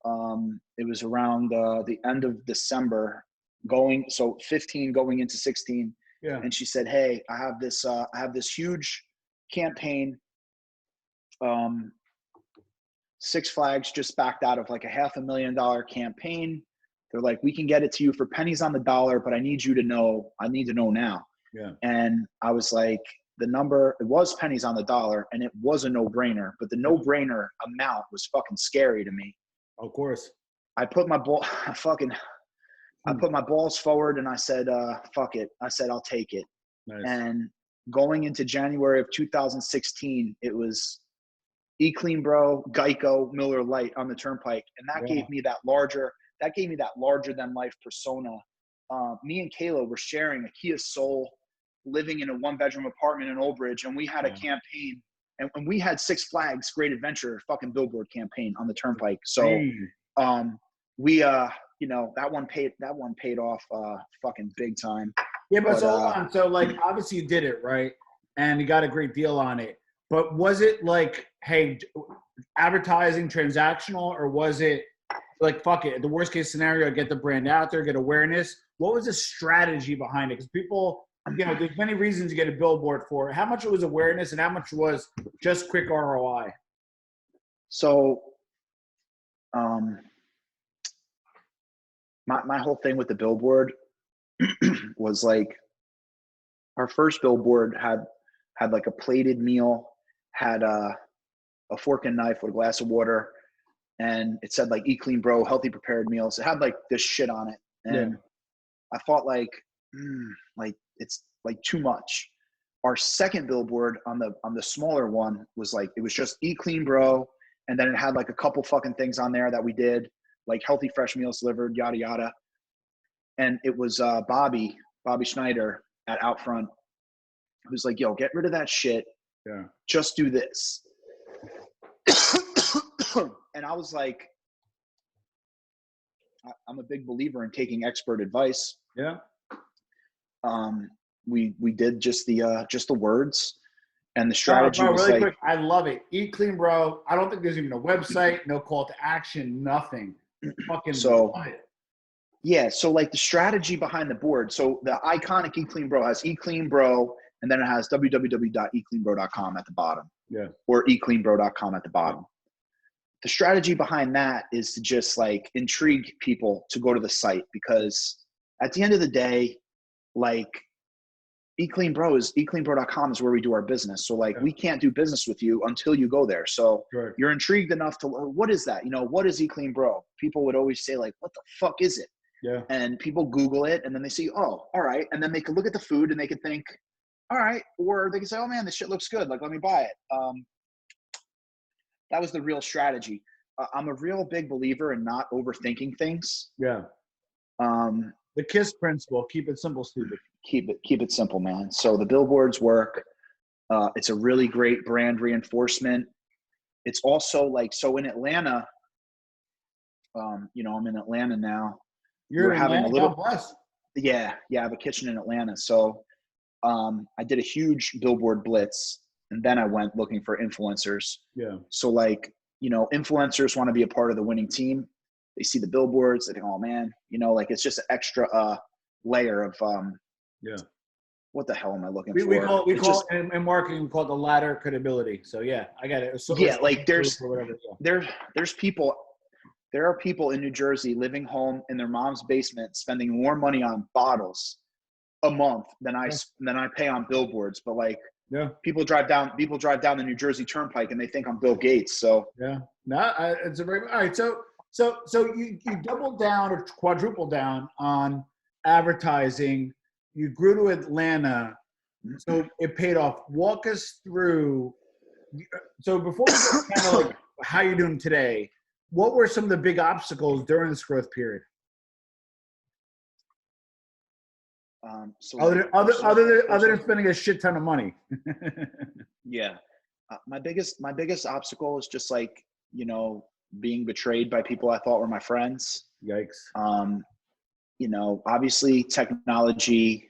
It was around the end of December, 15 going into 16. Yeah. And she said, "Hey, I have this huge campaign. Six Flags just backed out of like a $500,000 campaign. They're like, we can get it to you for pennies on the dollar, but I need to know now." Yeah. And I was like, it was pennies on the dollar, and it was a no-brainer, but the no-brainer amount was fucking scary to me. Of course. I put my balls forward, and I said, fuck it. I said, I'll take it. Nice. And going into January of 2016, it was Clean Bro, Geico, Miller Lite on the Turnpike. And that gave me that larger than life persona. Me and Kayla were sharing a Kia Soul, living in a 1-bedroom apartment in Old Bridge. And we had a campaign, and we had Six Flags Great Adventure fucking billboard campaign on the Turnpike. So, we, that one paid off fucking big time. Yeah, but so hold on. So like, obviously you did it, right? And you got a great deal on it. But was it like, hey, advertising transactional, or was it like, fuck it, the worst case scenario, get the brand out there, get awareness? What was the strategy behind it? Because people, there's many reasons to get a billboard for it. How much was awareness and how much was just quick ROI? So, my whole thing with the billboard was like, our first billboard had like a plated meal, had a fork and knife with a glass of water, and it said like Clean Bro, healthy prepared meals. It had like this shit on it. And I thought like it's like too much. Our second billboard on the smaller one was like, it was just Clean Bro. And then it had like a couple fucking things on there that we did, like healthy fresh meals delivered, yada, yada. And it was Bobby Schneider at Out Front, who's like, yo, get rid of that shit. Yeah. Just do this. And I was like, I'm a big believer in taking expert advice. Yeah. We did just the words, and the strategy was really like, quick, I love it. Eat Clean Bro. I don't think there's even a website, no call to action, nothing. Fucking love it. Yeah, so like the strategy behind the board. So the iconic Clean Bro has Clean Bro, and then it has www.ecleanbro.com at the bottom. Yeah. Or ecleanbro.com at the bottom. The strategy behind that is to just like intrigue people to go to the site, because at the end of the day, like ecleanbro.com is where we do our business. So like we can't do business with you until you go there. So you're intrigued enough to, what is that? What is Clean Bro? People would always say like, what the fuck is it? Yeah. And people Google it, and then they see, oh, all right. And then they could look at the food and they could think, all right. Or they could say, oh man, this shit looks good. Like, let me buy it. That was the real strategy. I'm a real big believer in not overthinking things. Yeah. The KISS principle, keep it simple, stupid. Keep it simple, man. So the billboards work. It's a really great brand reinforcement. It's also like, so in Atlanta, I'm in Atlanta now. You're in Atlanta, God bless. Yeah, I have a kitchen in Atlanta. So I did a huge billboard blitz, and then I went looking for influencers. Yeah. So like, influencers want to be a part of the winning team. They see the billboards, they think, oh man, like it's just an extra layer of what the hell am I looking for? We call it in marketing, we call it the ladder credibility. So yeah, I got it. Like there are people in New Jersey living home in their mom's basement spending more money on bottles a month than I pay on billboards. But like, people drive down the New Jersey Turnpike and they think I'm Bill Gates. So it's a very all right. So you doubled down or quadrupled down on advertising. You grew to Atlanta, so it paid off. Walk us through. So before we get kind of like how you're doing today, what were some of the big obstacles during this growth period? Other than spending a shit ton of money. My biggest obstacle is just like, being betrayed by people I thought were my friends. Yikes. Obviously technology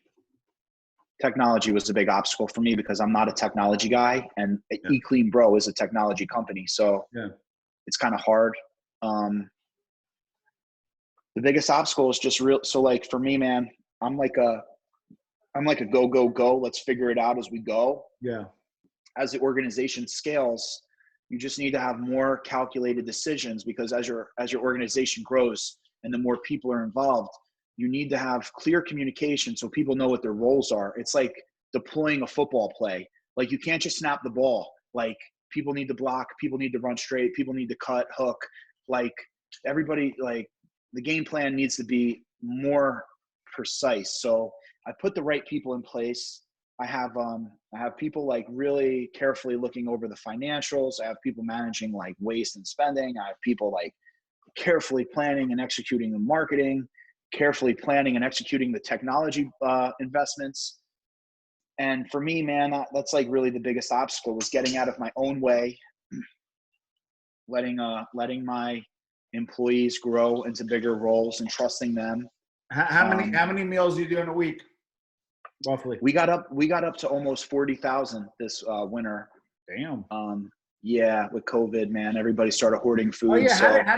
was a big obstacle for me because I'm not a technology guy, and eClean Bro is a technology company. So it's kind of hard. The biggest obstacle is just real. So like for me, man, I'm like a go. Let's figure it out as we go. Yeah. As the organization scales, you just need to have more calculated decisions, because as your organization grows and the more people are involved, you need to have clear communication so people know what their roles are. It's like deploying a football play. Like you can't just snap the ball. Like people need to block, people need to run straight, people need to cut, hook. Like everybody, like the game plan needs to be more precise. So I put the right people in place. I have people like really carefully looking over the financials. I have people managing like waste and spending. I have people like carefully planning and executing the marketing, carefully planning and executing the technology investments. And for me, man, that's like really the biggest obstacle, was getting out of my own way, letting my employees grow into bigger roles and trusting them. How many meals do you do in a week, roughly? We got up to almost 40,000 this winter. Damn. With COVID, man, everybody started hoarding food. Oh yeah, so, how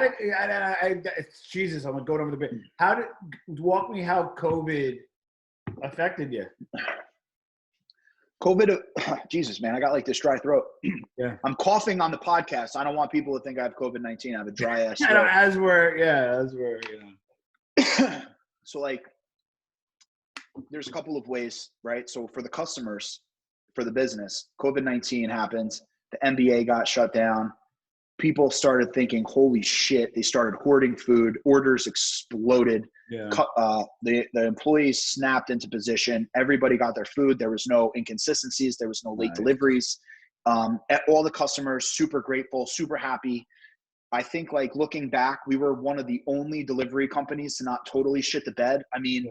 did Jesus? I'm going over the bit. Walk me how COVID affected you? COVID, Jesus, man, I got like this dry throat. Yeah. I'm coughing on the podcast. I don't want people to think I have COVID-19. I have a dry ass throat. as we're. So like, there's a couple of ways, right? So for the customers, for the business, COVID-19 happens. The NBA got shut down. People started thinking, holy shit. They started hoarding food. Orders exploded. Yeah. The employees snapped into position. Everybody got their food. There was no inconsistencies. There was no late deliveries. All the customers, super grateful, super happy. I think like looking back, we were one of the only delivery companies to not totally shit the bed. I mean,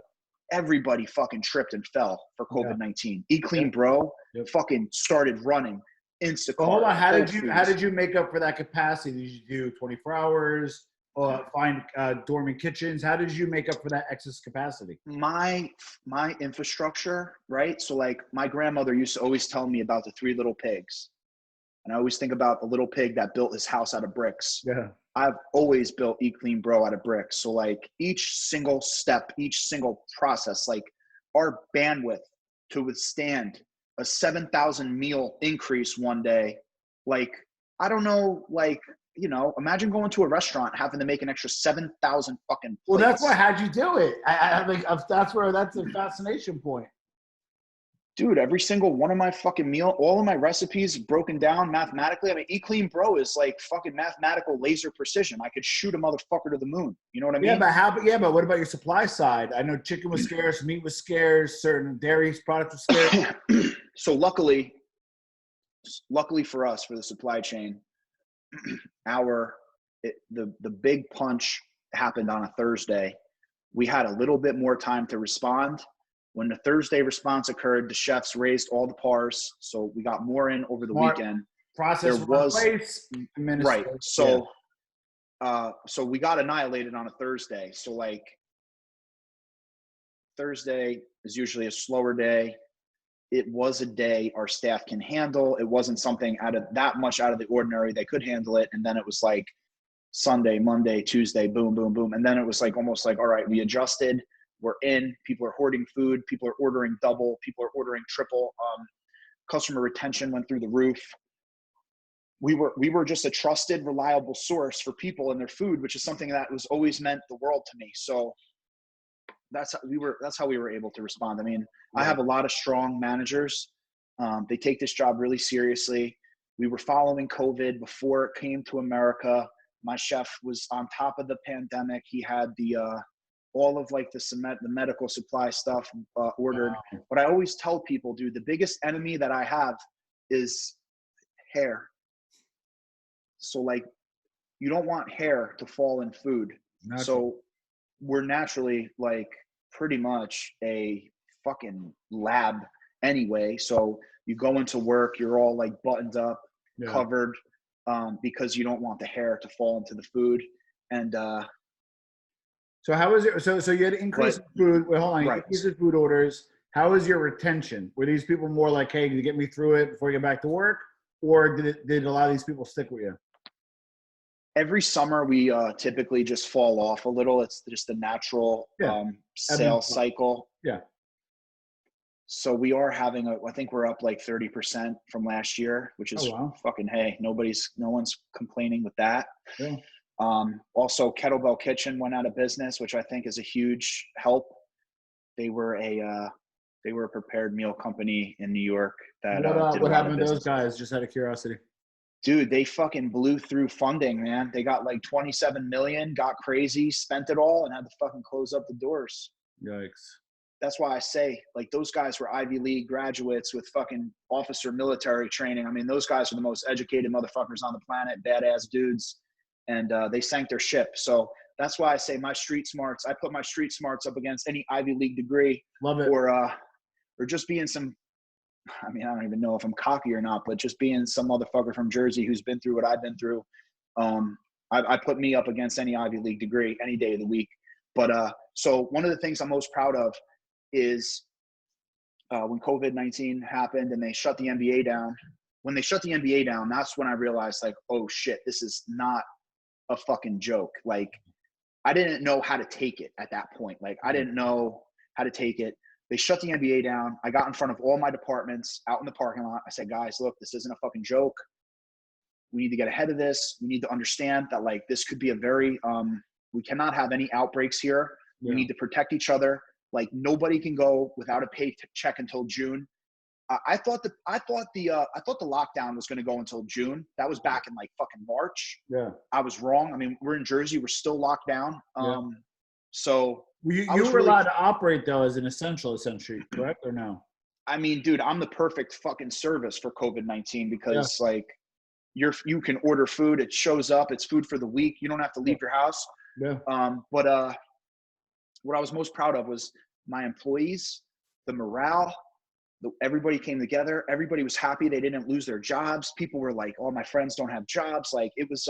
everybody fucking tripped and fell for COVID-19. eClean Bro fucking started running. Instacart. Well, hold on. How did you make up for that capacity? Did you do 24 hours or find dormant kitchens? How did you make up for that excess capacity? My infrastructure, right? So like my grandmother used to always tell me about the 3 little pigs. And I always think about the little pig that built his house out of bricks. Yeah. I've always built eClean Bro out of bricks. So like each single step, each single process, like our bandwidth to withstand a 7,000 meal increase one day. Like, I don't know, like, imagine going to a restaurant, having to make an extra 7,000 fucking plates. Well, that's why, how'd you do it? I think that's a fascination point. Dude, every single one of my fucking meal, all of my recipes broken down mathematically. I mean, eClean Bro is like fucking mathematical laser precision. I could shoot a motherfucker to the moon. You know what I mean? But what about your supply side? I know chicken was scarce, meat was scarce, certain dairy products were scarce. So luckily for us, for the supply chain, the big punch happened on a Thursday. we had a little bit more time to respond. When the Thursday response occurred, the chefs raised all the pars, so we got more in over the weekend. Process There was right. So, so we got annihilated on a Thursday. So like Thursday is usually a slower day. It was a day our staff can handle. It wasn't something that much out of the ordinary. They could handle it. And then it was like Sunday, Monday, Tuesday, boom, boom, boom. And then it was like almost like, all right, we adjusted. We're in. People are hoarding food. People are ordering double. People are ordering triple. Customer retention went through the roof. We were just a trusted, reliable source for people and their food, which is something that was always meant the world to me. So that's how we were able to respond. I mean, I have a lot of strong managers. They take this job really seriously. We were following COVID before it came to America. My chef was on top of the pandemic. He had all of like the medical supply stuff ordered. Wow. But I always tell people, dude, the biggest enemy that I have is hair. So like, you don't want hair to fall in food. Naturally. So we're naturally like pretty much a fucking lab anyway. So you go into work, you're all like buttoned up, covered, because you don't want the hair to fall into the food. And so how is it? So you had increased food. Wait, hold on. Right. Increased food orders. How is your retention? Were these people more like, hey, can you get me through it before you get back to work? Or did a lot of these people stick with you? Every summer, we typically just fall off a little. It's just the natural sales cycle. Yeah. So we are having I think we're up like 30% from last year, which is fucking, hey, no one's complaining with that. Yeah. Also, Kettlebell Kitchen went out of business, which I think is a huge help. They were a prepared meal company in New York that what happened to those guys, just out of curiosity? Dude, they fucking blew through funding, man. They got like 27 million, got crazy, spent it all, and had to fucking close up the doors. Yikes. That's why I say, like, those guys were Ivy League graduates with fucking officer military training. I mean, those guys are the most educated motherfuckers on the planet, badass dudes, and they sank their ship. So that's why I say I put my street smarts up against any Ivy League degree. Love it. Or just being I mean, I don't even know if I'm cocky or not, but just being some motherfucker from Jersey who's been through what I've been through, I put me up against any Ivy League degree any day of the week. But so one of the things I'm most proud of is when COVID-19 happened and they shut the NBA down. When they shut the NBA down, that's when I realized, like, oh shit, this is not a fucking joke. Like, I didn't know how to take it at that point. Like, I didn't know how to take it. They shut the NBA down. I got in front of all my departments out in the parking lot. I said, guys, look, this isn't a fucking joke. We need to get ahead of this. We need to understand that, like, this could be a very, we cannot have any outbreaks here. Yeah. We need to protect each other. Like, nobody can go without a paycheck until June. I thought the lockdown was going to go until June. That was back in like fucking March. Yeah. I was wrong. I mean, we're in Jersey. We're still locked down. So you were allowed to operate though as an essential, correct or no? I mean, dude, I'm the perfect fucking service for COVID-19 because like you can order food. It shows up. It's food for the week. You don't have to leave your house. Yeah. But what I was most proud of was my employees, the morale. Everybody came together. Everybody was happy. They didn't lose their jobs. People were like, oh, my friends don't have jobs. Like, it was,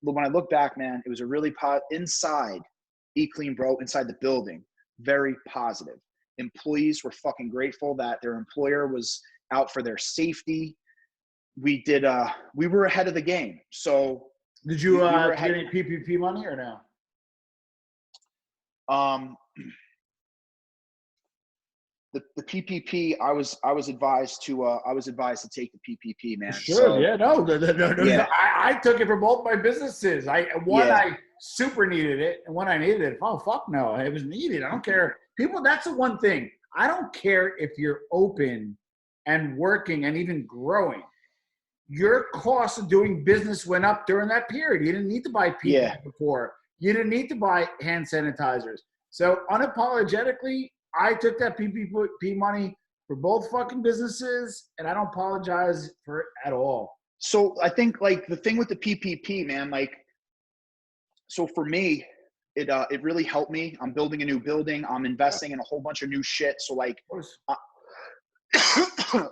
when I look back, man, it was a really inside Eat Clean Bro, inside the building, very positive. Employees were fucking grateful that their employer was out for their safety. We were ahead of the game. So did you get any PPP money or no? The PPP, I was advised to take the PPP, man. Sure, so, yeah, no. Yeah. I took it for both my businesses. I super needed it, and when I needed it, oh fuck no, it was needed. I don't care. People, that's the one thing. I don't care if you're open and working and even growing. Your cost of doing business went up during that period. You didn't need to buy PPP before. You didn't need to buy hand sanitizers. So unapologetically, I took that PPP money for both fucking businesses, and I don't apologize for it at all. So I think, like, the thing with the PPP, man, like, so for me, it really helped me. I'm building a new building. I'm investing in a whole bunch of new shit. So like,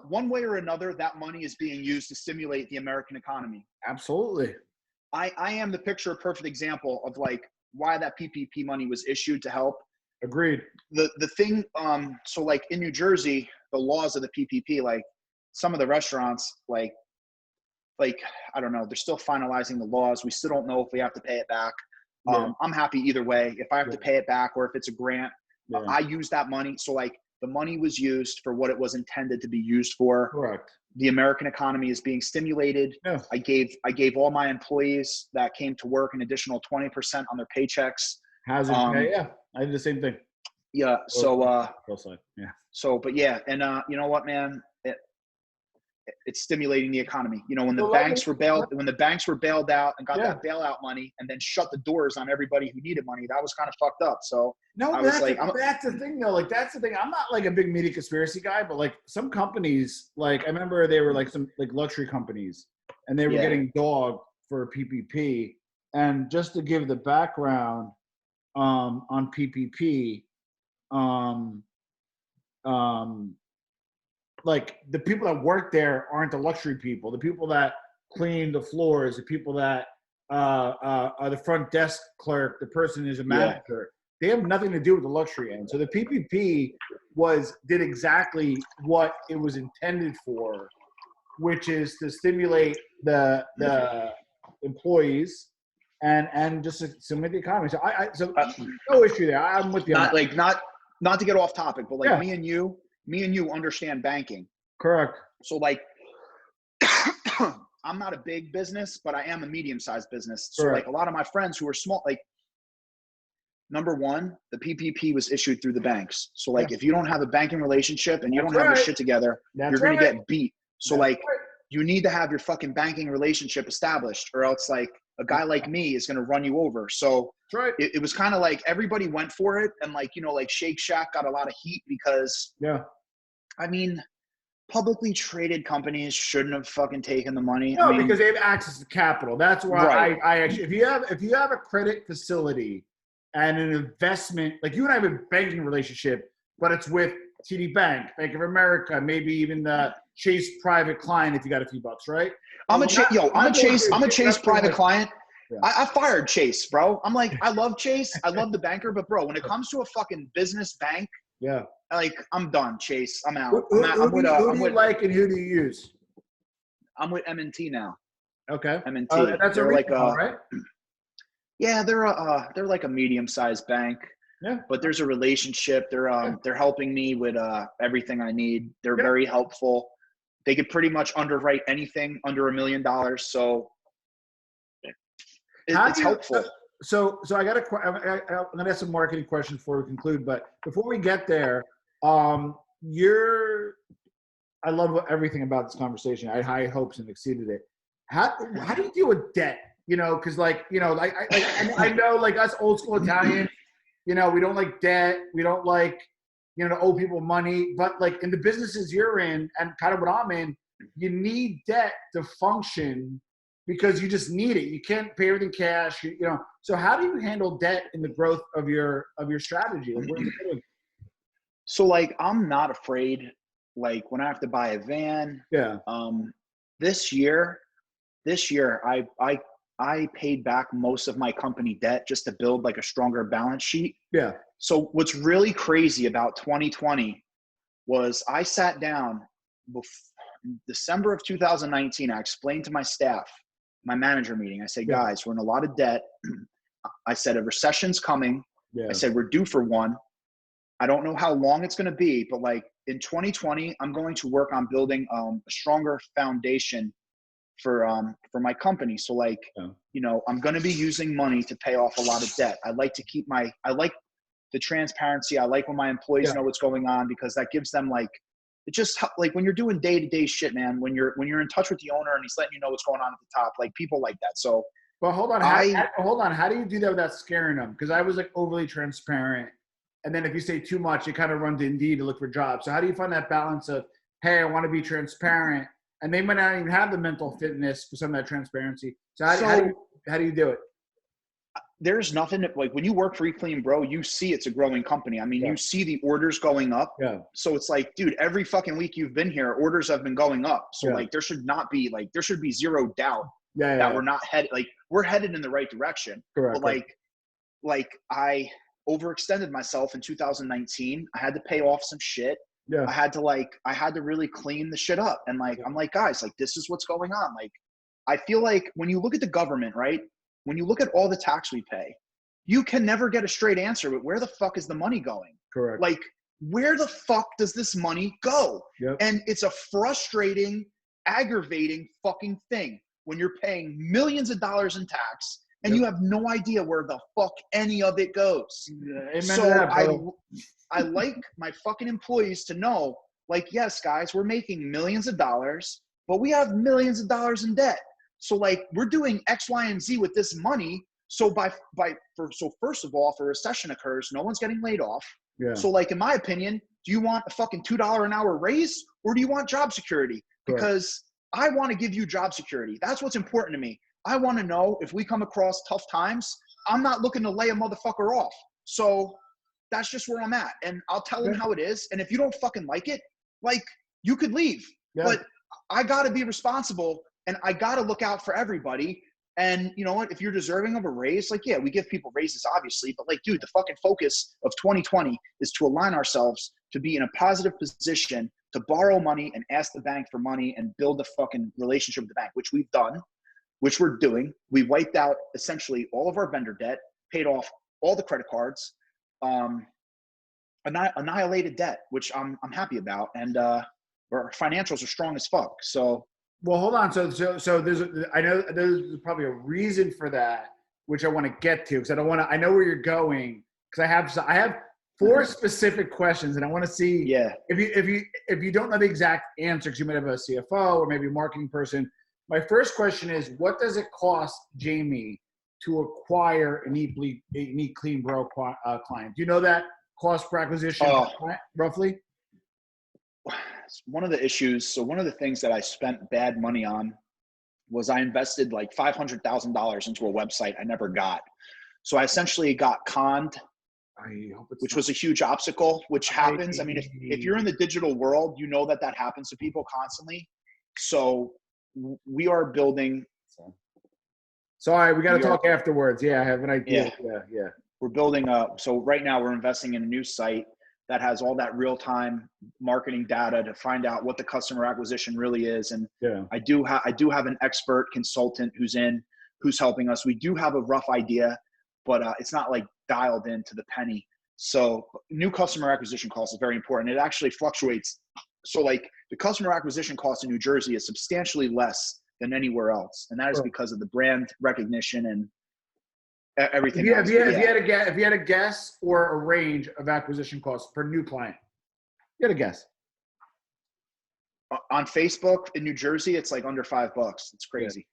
one way or another, that money is being used to stimulate the American economy. Absolutely. I am the picture perfect example of like why that PPP money was issued to help. Agreed. The thing, so like in New Jersey, the laws of the PPP, like some of the restaurants, like I don't know, they're still finalizing the laws. We still don't know if we have to pay it back. I'm happy either way. If I have to pay it back or if it's a grant, I use that money. So like the money was used for what it was intended to be used for. Correct. The American economy is being stimulated. Yeah. I gave all my employees that came to work an additional 20% on their paychecks. Hazard pay, yeah. I did the same thing. Yeah. So yeah. So, but yeah, and you know what, man? It's stimulating the economy. You know, when the banks were bailed out and got that bailout money and then shut the doors on everybody who needed money, that was kind of fucked up. So that's the thing though. Like, that's the thing. I'm not like a big media conspiracy guy, but like some companies, like I remember they were like some like luxury companies and they were getting dogged for PPP. And just to give the background on PPP, like the people that work there aren't the luxury people. The people that clean the floors, the people that are the front desk clerk, the person who's a manager, they have nothing to do with the luxury end. So the PPP did exactly what it was intended for, which is to stimulate the employees and just stimulate the economy. So no issue there. I'm with you. Not to get off topic, but like me and you understand banking. Correct. So like, I'm not a big business, but I am a medium-sized business. So like a lot of my friends who are small, like number one, the PPP was issued through the banks. So like, if you don't have a banking relationship and you don't have your shit together, you're going to get beat. So you need to have your fucking banking relationship established, or else like a guy like me is going to run you over. So it was kind of like everybody went for it. And like, you know, like Shake Shack got a lot of heat because I mean, publicly traded companies shouldn't have fucking taken the money. No, because they have access to capital. That's why I actually, if you have a credit facility and an investment, like you and I have a banking relationship, but it's with TD Bank, Bank of America, maybe even the Chase private client if you got a few bucks, right? I'm a Chase private client. I fired Chase, bro. I'm like, I love Chase. I love the banker, but bro, when it comes to a fucking business bank, like I'm done, Chase. I'm out. Who do you like and who do you use? I'm with M&T now. Okay. M&T. That's they're like right? Yeah, they're like a medium-sized bank. Yeah. But there's a relationship. They're helping me with everything I need. They're very helpful. They could pretty much underwrite anything under $1 million. So it's helpful. So I'm gonna ask some marketing questions before we conclude. But before we get there, I love everything about this conversation. I had high hopes and exceeded it. How do you deal with debt? You know, because like you know, I know like us old school Italians, you know, we don't like debt. We don't like to owe people money. But like in the businesses you're in and kind of what I'm in, you need debt to function. Because you just need it. You can't pay everything cash, you know. So how do you handle debt in the growth of your strategy? Like, what are you doing? So like, I'm not afraid. Like when I have to buy a van. Yeah. This year, I paid back most of my company debt just to build like a stronger balance sheet. Yeah. So what's really crazy about 2020 was I sat down in December of 2019. I explained to my staff. My manager meeting. I said, guys, we're in a lot of debt. I said, a recession's coming. Yeah. I said, we're due for one. I don't know how long it's going to be, but like in 2020, I'm going to work on building a stronger foundation for my company. So like, you know, I'm going to be using money to pay off a lot of debt. I like the transparency. I like when my employees know what's going on because that gives them like, it just like when you're doing day-to-day shit, man, when you're in touch with the owner and he's letting you know what's going on at the top, like people like that. So, well, hold on. How do you do that without scaring them? Because I was like overly transparent. And then if you say too much, it kind of runs to Indeed to look for jobs. So how do you find that balance of, hey, I want to be transparent. And they might not even have the mental fitness for some of that transparency. So how do you do it? there's nothing that, like when you work for Eat Clean Bro, you see it's a growing company. I mean, you see the orders going up. Yeah. So it's like, dude, every fucking week you've been here, orders have been going up. So like, there should be zero doubt that we're not we're headed in the right direction. Correct. But like I overextended myself in 2019. I had to pay off some shit. Yeah. I had to really clean the shit up. And like, I'm like, guys, like, this is what's going on. Like, I feel like when you look at the government, right? When you look at all the tax we pay, you can never get a straight answer, but where the fuck is the money going? Correct. Like, where the fuck does this money go? Yep. And it's a frustrating, aggravating fucking thing when you're paying millions of dollars in tax and you have no idea where the fuck any of it goes. So I like my fucking employees to know, like, yes, guys, we're making millions of dollars, but we have millions of dollars in debt. So like, we're doing X, Y, and Z with this money. So first of all, if a recession occurs, no one's getting laid off. Yeah. So like, in my opinion, do you want a fucking $2 an hour raise or do you want job security? Because I want to give you job security. That's what's important to me. I want to know if we come across tough times, I'm not looking to lay a motherfucker off. So that's just where I'm at. And I'll tell them how it is. And if you don't fucking like it, like, you could leave. Yeah. But I got to be responsible. And I got to look out for everybody. And you know what? If you're deserving of a raise, like, yeah, we give people raises, obviously. But like, dude, the fucking focus of 2020 is to align ourselves to be in a positive position to borrow money and ask the bank for money and build a fucking relationship with the bank, which we've done, which we're doing. We wiped out essentially all of our vendor debt, paid off all the credit cards, annihilated debt, which I'm happy about. And our financials are strong as fuck. So. Well, hold on. So I know there's probably a reason for that, which I want to get to, because I know where you're going, because I have 4 specific questions, and I want to see if you don't know the exact answer, because you might have a CFO or maybe a marketing person. My first question is, what does it cost Jamie to acquire an Eat Clean Bro client? Do you know that cost per acquisition roughly? One of the issues, so one of the things that I spent bad money on was I invested like $500,000 into a website I never got. So I essentially got conned, which was a huge obstacle, which happens. I mean, if you're in the digital world, you know that happens to people constantly. So we are building. Sorry, we got to talk afterwards. Yeah, I have an idea. Yeah. We're building so right now we're investing in a new site that has all that real-time marketing data to find out what the customer acquisition really is. And I do have an expert consultant who's helping us. We do have a rough idea, but it's not like dialed in to the penny. So new customer acquisition cost is very important. It actually fluctuates. So like the customer acquisition cost in New Jersey is substantially less than anywhere else. And that is because of the brand recognition and everything else. If you had a guess or a range of acquisition costs per new client, you had a guess. On Facebook in New Jersey, it's like under $5. It's crazy.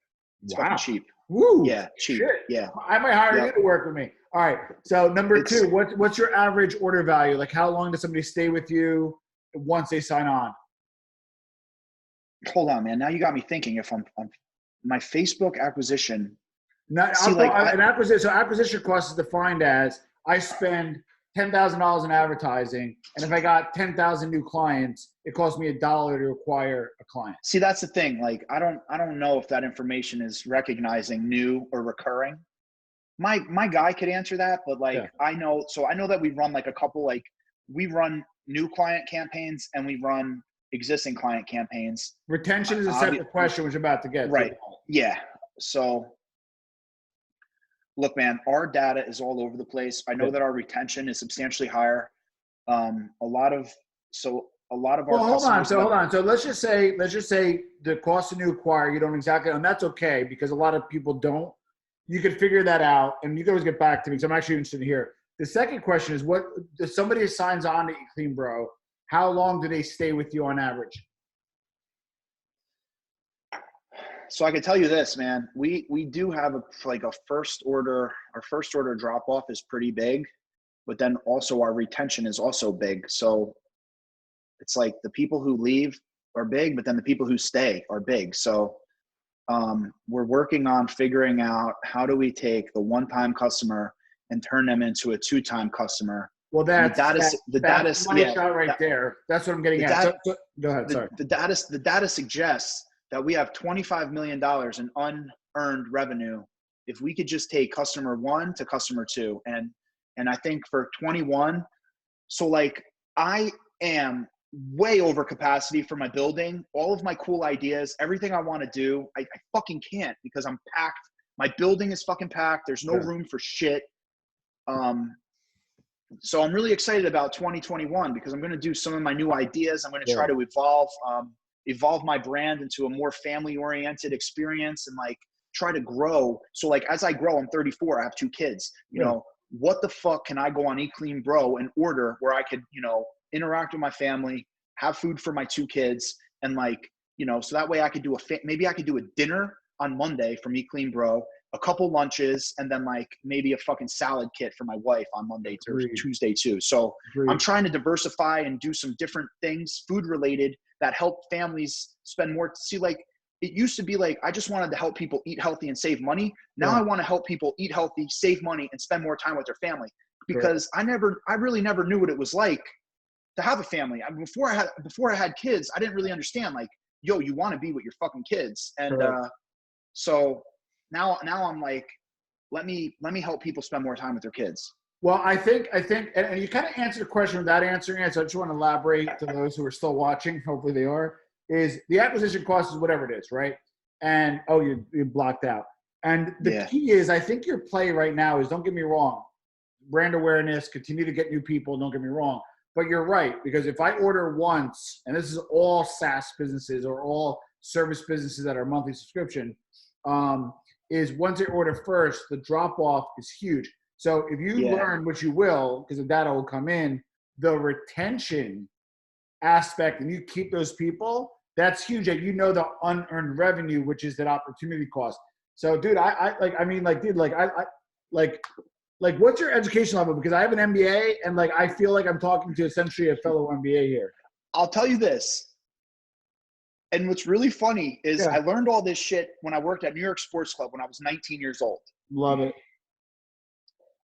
It's fucking cheap. Woo! Yeah, cheap. Shit. Yeah. I might hire you to work with me. All right. So number 2, what's your average order value? Like, how long does somebody stay with you once they sign on? Hold on, man. Now you got me thinking. If I'm my Facebook acquisition. Acquisition cost is defined as I spend $10,000 in advertising, and if I got 10,000 new clients, it costs me $1 to acquire a client. See, that's the thing. Like, I don't know if that information is recognizing new or recurring. My guy could answer that, but I know that we run like a couple, like we run new client campaigns and we run existing client campaigns. Retention is a separate question, which I'm about to get right. to. Yeah. So look, man, our data is all over the place. I know that our retention is substantially higher. A lot of our hold on. So let's just say the cost of new acquire, you don't exactly, and that's okay because a lot of people don't. You can figure that out, and you can always get back to me. So I'm actually interested to hear. The second question is, what if somebody signs on to Eat Clean Bro? How long do they stay with you on average? So I can tell you this, man. We do have a first order. Our first order drop off is pretty big, but then also our retention is also big. So it's like the people who leave are big, but then the people who stay are big. So we're working on figuring out how do we take the one-time customer and turn them into a two-time customer. Well, that's money yeah, shot right there. That's what I'm getting at. So, go ahead. Sorry. The data suggests that we have $25 million in unearned revenue if we could just take customer 1 to customer 2. And I think for 21, so like I am way over capacity for my building. All of my cool ideas, everything I want to do, I fucking can't because I'm packed. My building is fucking packed. There's no room for shit. So I'm really excited about 2021 because I'm going to do some of my new ideas. I'm going to try to evolve my brand into a more family-oriented experience and like try to grow. So like as I grow, I'm 34. I have 2 kids. You know, what the fuck can I go on Eat Clean Bro and order where I could, you know, interact with my family, have food for my 2 kids, and like, you know, so that way I could do maybe I could do a dinner on Monday from Eat Clean Bro, a couple lunches, and then like maybe a fucking salad kit for my wife on Monday or Tuesday too. So I'm trying to diversify and do some different things, food related, that help families spend more. See, like it used to be like, I just wanted to help people eat healthy and save money. Now I want to help people eat healthy, save money, and spend more time with their family because I really never knew what it was like to have a family. I mean, before I had kids, I didn't really understand like, yo, you want to be with your fucking kids. And, so now I'm like, let me help people spend more time with their kids. Well, I think, and you kind of answered the question without answering it. So I just want to elaborate to those who are still watching. Hopefully they are. Is the acquisition cost is whatever it is, right? And you blocked out. And the key is, I think your play right now is, don't get me wrong, brand awareness, continue to get new people. Don't get me wrong, but you're right, because if I order once, and this is all SaaS businesses or all service businesses that are monthly subscription. Is once they order first, the drop off is huge. So if you learn, which you will, because the data will come in, the retention aspect, and you keep those people, that's huge. Like, you know, the unearned revenue, which is that opportunity cost. So, dude, what's your education level? Because I have an MBA, and like I feel like I'm talking to essentially a fellow MBA here. I'll tell you this. And what's really funny is I learned all this shit when I worked at New York Sports Club when I was 19 years old. Love it.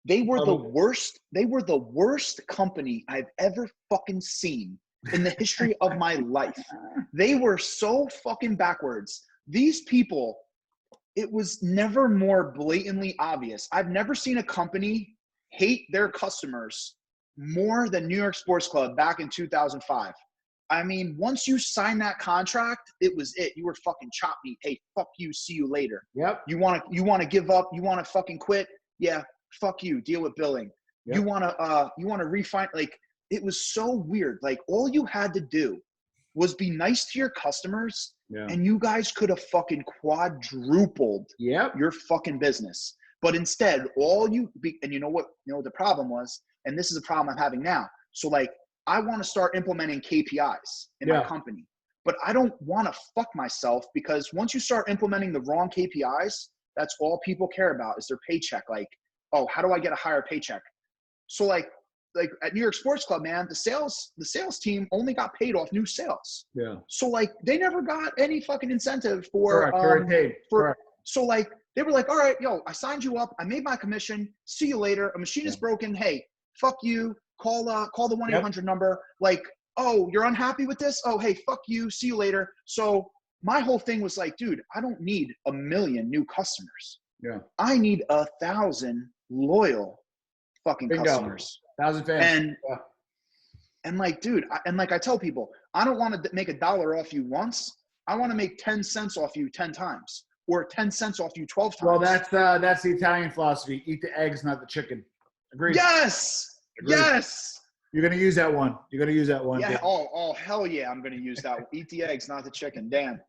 They were the worst. They were the worst company I've ever fucking seen in the history of my life. They were so fucking backwards. These people, it was never more blatantly obvious. I've never seen a company hate their customers more than New York Sports Club back in 2005. I mean, once you sign that contract, it was it. You were fucking chop meat. Hey, fuck you. See you later. Yep. You want to give up? You want to fucking quit? Yeah. Fuck you. Deal with billing. Yep. You want to refine? Like, it was so weird. Like, all you had to do was be nice to your customers, and you guys could have fucking quadrupled your fucking business. But instead, and you know what the problem was, and this is a problem I'm having now. So like, I want to start implementing KPIs in my company, but I don't want to fuck myself, because once you start implementing the wrong KPIs, that's all people care about is their paycheck. Like, oh, how do I get a higher paycheck? So like at New York Sports Club, man, the sales team only got paid off new sales. Yeah. So like, they never got any fucking incentive for, so like, they were like, all right, yo, I signed you up. I made my commission. See you later. A machine is broken. Hey, fuck you. Call the 1-800 number. Like, oh, you're unhappy with this? Oh, hey, fuck you. See you later. So my whole thing was like, dude, I don't need 1 million new customers. Yeah. I need 1,000 loyal fucking customers. 1,000 fans. And like, dude, I tell people, I don't want to make $1 off you once. I want to make 10 cents off you 10 times, or 10 cents off you 12 times. Well, that's the Italian philosophy. Eat the eggs, not the chicken. Agreed. Yes. Agreed. Yes. You're going to use that one. Yeah. Dude. Oh, hell yeah. I'm going to use that one. Eat the eggs, not the chicken. Damn.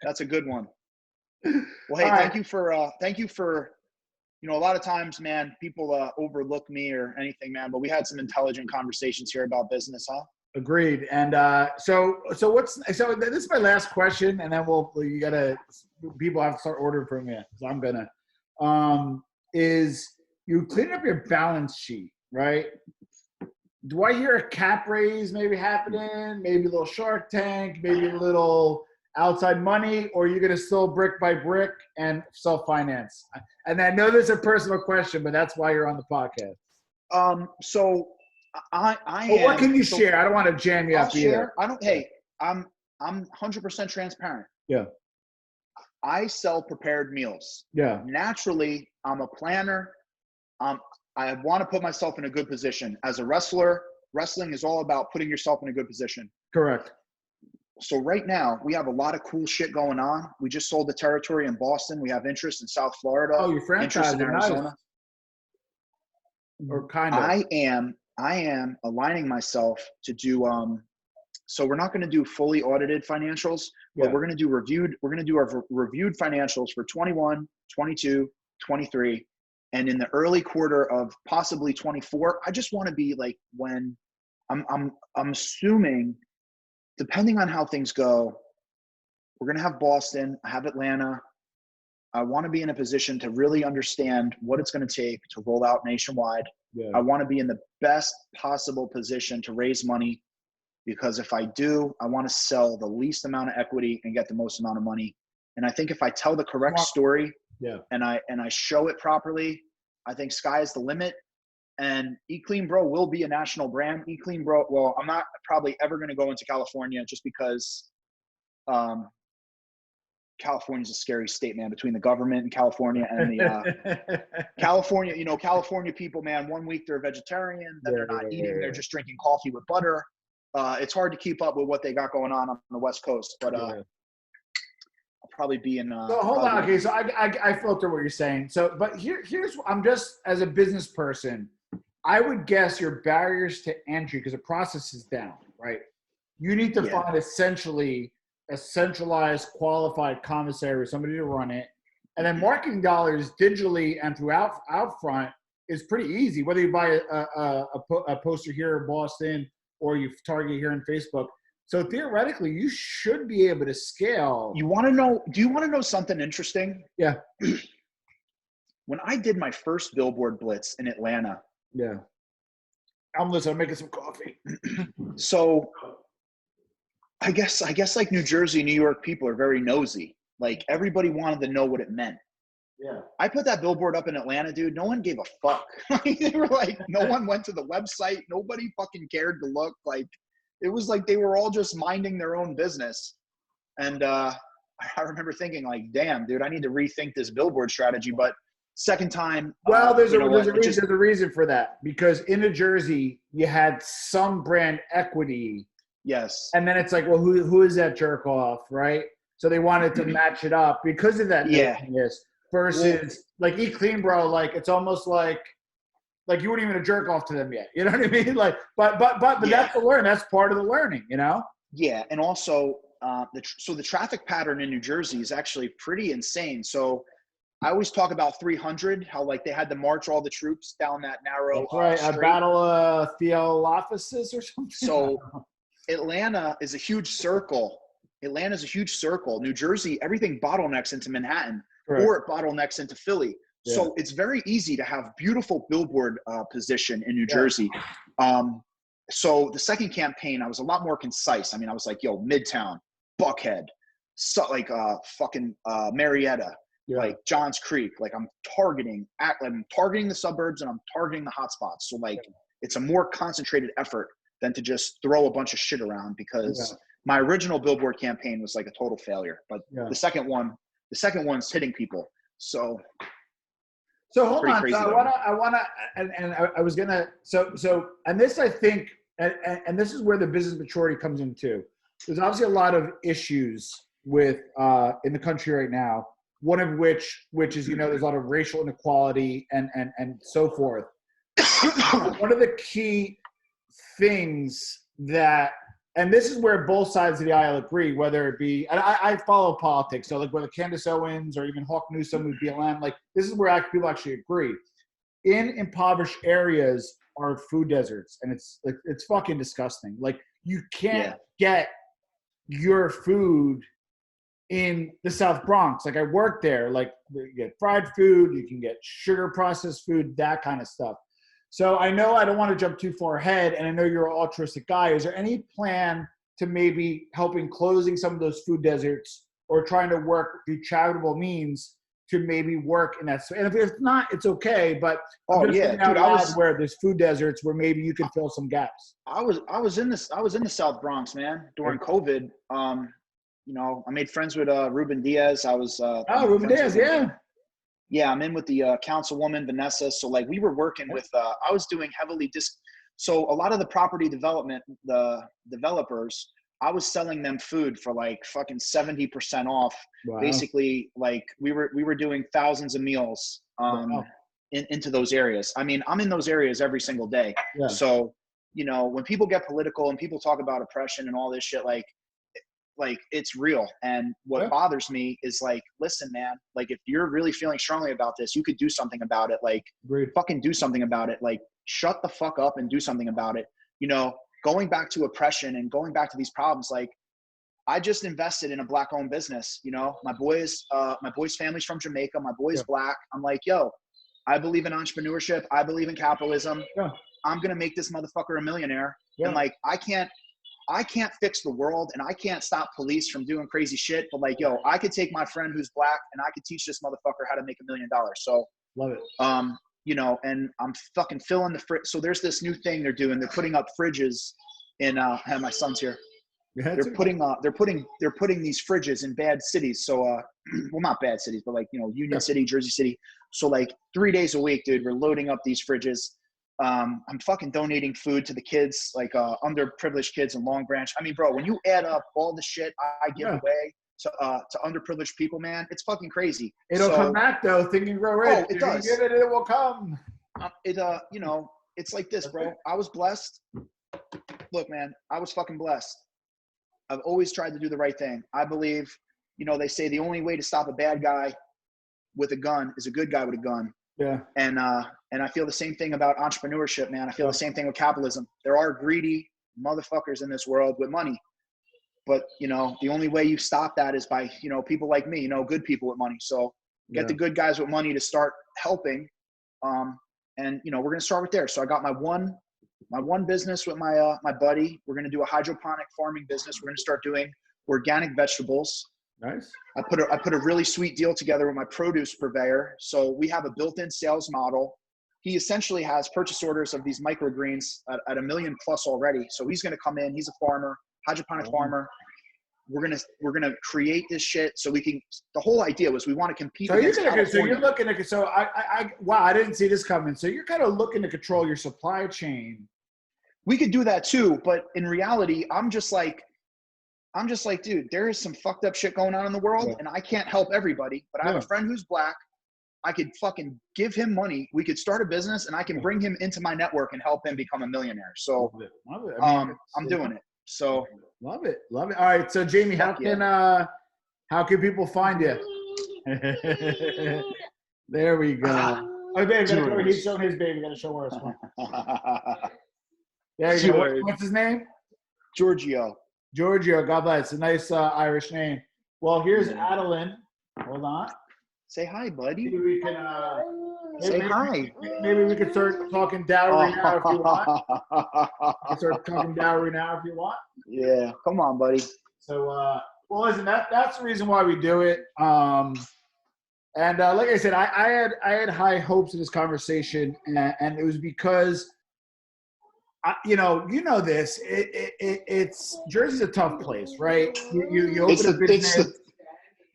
That's a good one. Well, hey, thank you for, a lot of times, man, people overlook me or anything, man, but we had some intelligent conversations here about business, huh? Agreed. And so this is my last question, and then people have to start ordering from you. So I'm going to, is you clean up your balance sheet, right? Do I hear a cap raise maybe happening? Maybe a little Shark Tank, maybe a little outside money, or are you going to still brick by brick and self-finance? And I know this is a personal question, but that's why you're on the podcast. So I well, what can you share? I don't want to jam you up either. Hey, I'm 100% transparent. Yeah. I sell prepared meals. Yeah. Naturally, I'm a planner. I want to put myself in a good position. As a wrestler, wrestling is all about putting yourself in a good position. Correct. So right now, we have a lot of cool shit going on. We just sold the territory in Boston. We have interest in South Florida. Oh, you're franchising. Interest in Arizona. Nice. Or kind of. I am aligning myself to do so we're not going to do fully audited financials, but we're going to do our reviewed financials for 21, 22, 23, and in the early quarter of possibly 24. I just want to be like, when I'm assuming, depending on how things go, we're going to have Boston, I have Atlanta. I want to be in a position to really understand what it's going to take to roll out nationwide. Yeah. I want to be in the best possible position to raise money, because if I do, I want to sell the least amount of equity and get the most amount of money. And I think if I tell the correct story, and I show it properly, I think sky is the limit. And eClean Bro will be a national brand. eClean Bro, well, I'm not probably ever going to go into California, just because California is a scary state, man, between the government and California and the California, California people, man, 1 week they're vegetarian, then they're not eating, they're just drinking coffee with butter. It's hard to keep up with what they got going on the West Coast, but I'll probably be in. So hold on, okay. So I filter what you're saying. So, but here's I'm just, as a business person, I would guess your barriers to entry, because the process is down, right? You need to find essentially a centralized, qualified commissary, somebody to run it, and then marketing dollars digitally and throughout out front is pretty easy. Whether you buy a poster here in Boston or you target here in Facebook. So theoretically, you should be able to scale. Do you want to know something interesting? Yeah. When I did my first billboard blitz in Atlanta. Yeah. I'm making some coffee. So I guess like New Jersey, New York people are very nosy. Like, everybody wanted to know what it meant. Yeah. I put that billboard up in Atlanta, dude. No one gave a fuck. They were like, no one went to the website. Nobody fucking cared to look. Like, it was like they were all just minding their own business. And I remember thinking, like, damn, dude, I need to rethink this billboard strategy. But second time. Well, there's a reason for that, because in New Jersey, you had some brand equity. Yes. And then it's like, well, who is that jerk off, right? So they wanted to match it up because of that. Yeah. Versus like eClean Bro, like it's almost like you weren't even a jerk off to them yet. You know what I mean? Like, but that's the learning. That's part of the learning, you know? Yeah. And also the traffic pattern in New Jersey is actually pretty insane. So I always talk about 300, how like they had to march all the troops down that narrow street. A battle of Theophysis or something. So Atlanta is a huge circle. New Jersey, everything bottlenecks into Manhattan. Correct. Or it bottlenecks into Philly. Yeah. So it's very easy to have beautiful billboard position in New Jersey. So the second campaign, I was a lot more concise. I mean, I was like, yo, Midtown, Buckhead, Marietta, like Johns Creek. Like, I'm targeting the suburbs and I'm targeting the hotspots. So like, it's a more concentrated effort than to just throw a bunch of shit around, because my original billboard campaign was like a total failure. But the second one's hitting people. So hold on. So and this, I think, and this is where the business maturity comes in too. There's obviously a lot of issues with in the country right now. One of which is, there's a lot of racial inequality and so forth. One of the key things that, and this is where both sides of the aisle agree, whether it be, and I follow politics, so like whether Candace Owens or even Hawk Newsom with BLM, like this is where people actually agree. In impoverished areas are food deserts, and it's fucking disgusting. Like, you can't get your food in the South Bronx. Like, I worked there. Like, you get fried food, you can get sugar processed food, that kind of stuff. So I know I don't want to jump too far ahead, and I know you're an altruistic guy. Is there any plan to maybe helping closing some of those food deserts or trying to work through charitable means to maybe work in that. And if it's not, it's okay. But I'm just thinking out loud where there's food deserts where maybe you can fill some gaps. I was in the South Bronx, man, during COVID. You know, I made friends with Ruben Diaz. I was Ruben Diaz, yeah. Yeah, I'm in with the councilwoman Vanessa. So like we were working with. I was doing heavily So a lot of the property development, the developers, I was selling them food for like fucking 70% off. Wow. Basically, like we were doing thousands of meals into those areas. I mean, I'm in those areas every single day. Yeah. So, you know, when people get political and people talk about oppression and all this shit, like it's real. And what bothers me is like, listen, man, like if you're really feeling strongly about this, you could do something about it. Like fucking do something about it. Like shut the fuck up and do something about it. You know, going back to oppression and going back to these problems, like I just invested in a black owned business. You know, my boy's family's from Jamaica. My boy's black. I'm like, yo, I believe in entrepreneurship. I believe in capitalism. Yeah. I'm going to make this motherfucker a millionaire. Yeah. And like, I can't fix the world and I can't stop police from doing crazy shit. But like, yo, I could take my friend who's black and I could teach this motherfucker how to make $1 million. So love it. You know, and I'm fucking filling the fridge. So there's this new thing they're doing. They're putting up fridges in, my son's here. They're putting these fridges in bad cities. So, well, not bad cities, but like, you know, Union City, Jersey City. So like 3 days a week, dude, we're loading up these fridges. I'm fucking donating food to the kids, like underprivileged kids in Long Branch. I mean, bro, when you add up all the shit I give away to underprivileged people, man, it's fucking crazy. It'll come back though. Thinking grow rich. Oh, it does. Give it will come. You know, it's like this, bro. I was blessed. Look, man, I was fucking blessed. I've always tried to do the right thing. I believe, you know, they say the only way to stop a bad guy with a gun is a good guy with a gun. Yeah. And I feel the same thing about entrepreneurship, man. I feel the same thing with capitalism. There are greedy motherfuckers in this world with money. But, you know, the only way you stop that is by, you know, people like me, you know, good people with money. So get the good guys with money to start helping. And, you know, we're going to start with there. So I got my one business with my buddy. We're going to do a hydroponic farming business. We're going to start doing organic vegetables. Nice. I put a really sweet deal together with my produce purveyor. So we have a built-in sales model. He essentially has purchase orders of these microgreens at $1 million plus already. So he's going to come in. He's a farmer, hydroponic farmer. We're gonna create this shit so we can. The whole idea was we want to compete. So you're looking at. So wow, I didn't see this coming. So you're kind of looking to control your supply chain. We could do that too, but in reality, I'm just like, dude, there is some fucked up shit going on in the world, and I can't help everybody. But I have a friend who's black. I could fucking give him money. We could start a business, and I can bring him into my network and help him become a millionaire. So, love it. I mean, I'm doing it. So love it. All right. So Jamie, how can people find you? There we go. Oh, babe, he's showing his baby. Gotta show us one. There you go. What's his name? Giorgio. God bless. It's a nice Irish name. Well, here's Adeline. Hold on. Say hi, buddy. Maybe we can say hi. Maybe we could start talking dowry now if you want. Start talking dowry now if you want. Yeah, come on, buddy. So, well, listen, that's the reason why we do it. And like I said, I had high hopes of this conversation, and it was because, you know this. It's Jersey's a tough place, right? You open a business. But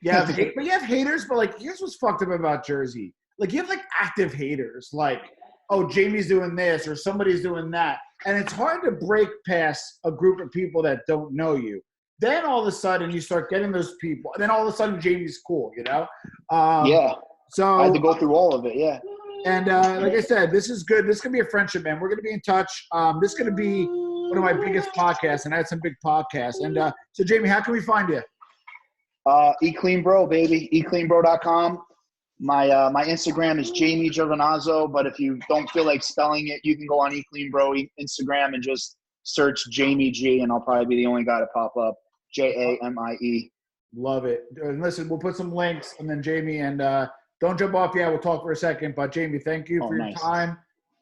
you have haters. But like, here's what's fucked up about Jersey. Like, you have like active haters. Like, oh, Jamie's doing this or somebody's doing that, and it's hard to break past a group of people that don't know you. Then all of a sudden you start getting those people, and then all of a sudden Jamie's cool. You know? So I had to go through all of it. Yeah. And like I said, this is good. This could be a friendship, man. We're going to be in touch. This is going to be one of my biggest podcasts, and I had some big podcasts. And so, Jamie, how can we find you? eCleanBro, baby. eCleanBro.com. My Instagram is Jamie Giovinazzo, but if you don't feel like spelling it, you can go on eCleanBro Instagram and just search Jamie G, and I'll probably be the only guy to pop up. Jamie. Love it. And listen, we'll put some links, and then Jamie, and don't jump off yet. We'll talk for a second. But Jamie, thank you for your time.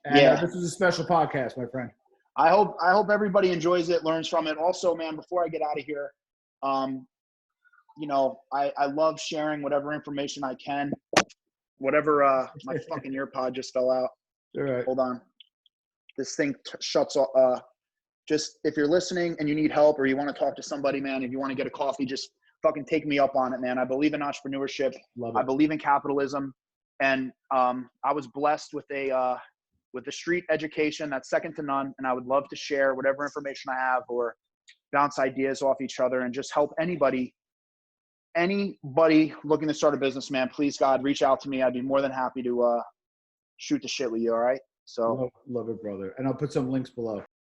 And this is a special podcast, my friend. I hope everybody enjoys it, learns from it. Also, man, before I get out of here, you know, I love sharing whatever information I can. Whatever, my fucking earpod just fell out. All right. Hold on. This thing shuts off. Just if you're listening and you need help or you want to talk to somebody, man, if you want to get a coffee, just fucking take me up on it, man. I believe in entrepreneurship. Love it. I believe in capitalism. And I was blessed with a street education that's second to none. And I would love to share whatever information I have or bounce ideas off each other and just help anybody looking to start a business, man. Please, God, reach out to me. I'd be more than happy to shoot the shit with you. All right. So love it, brother. And I'll put some links below.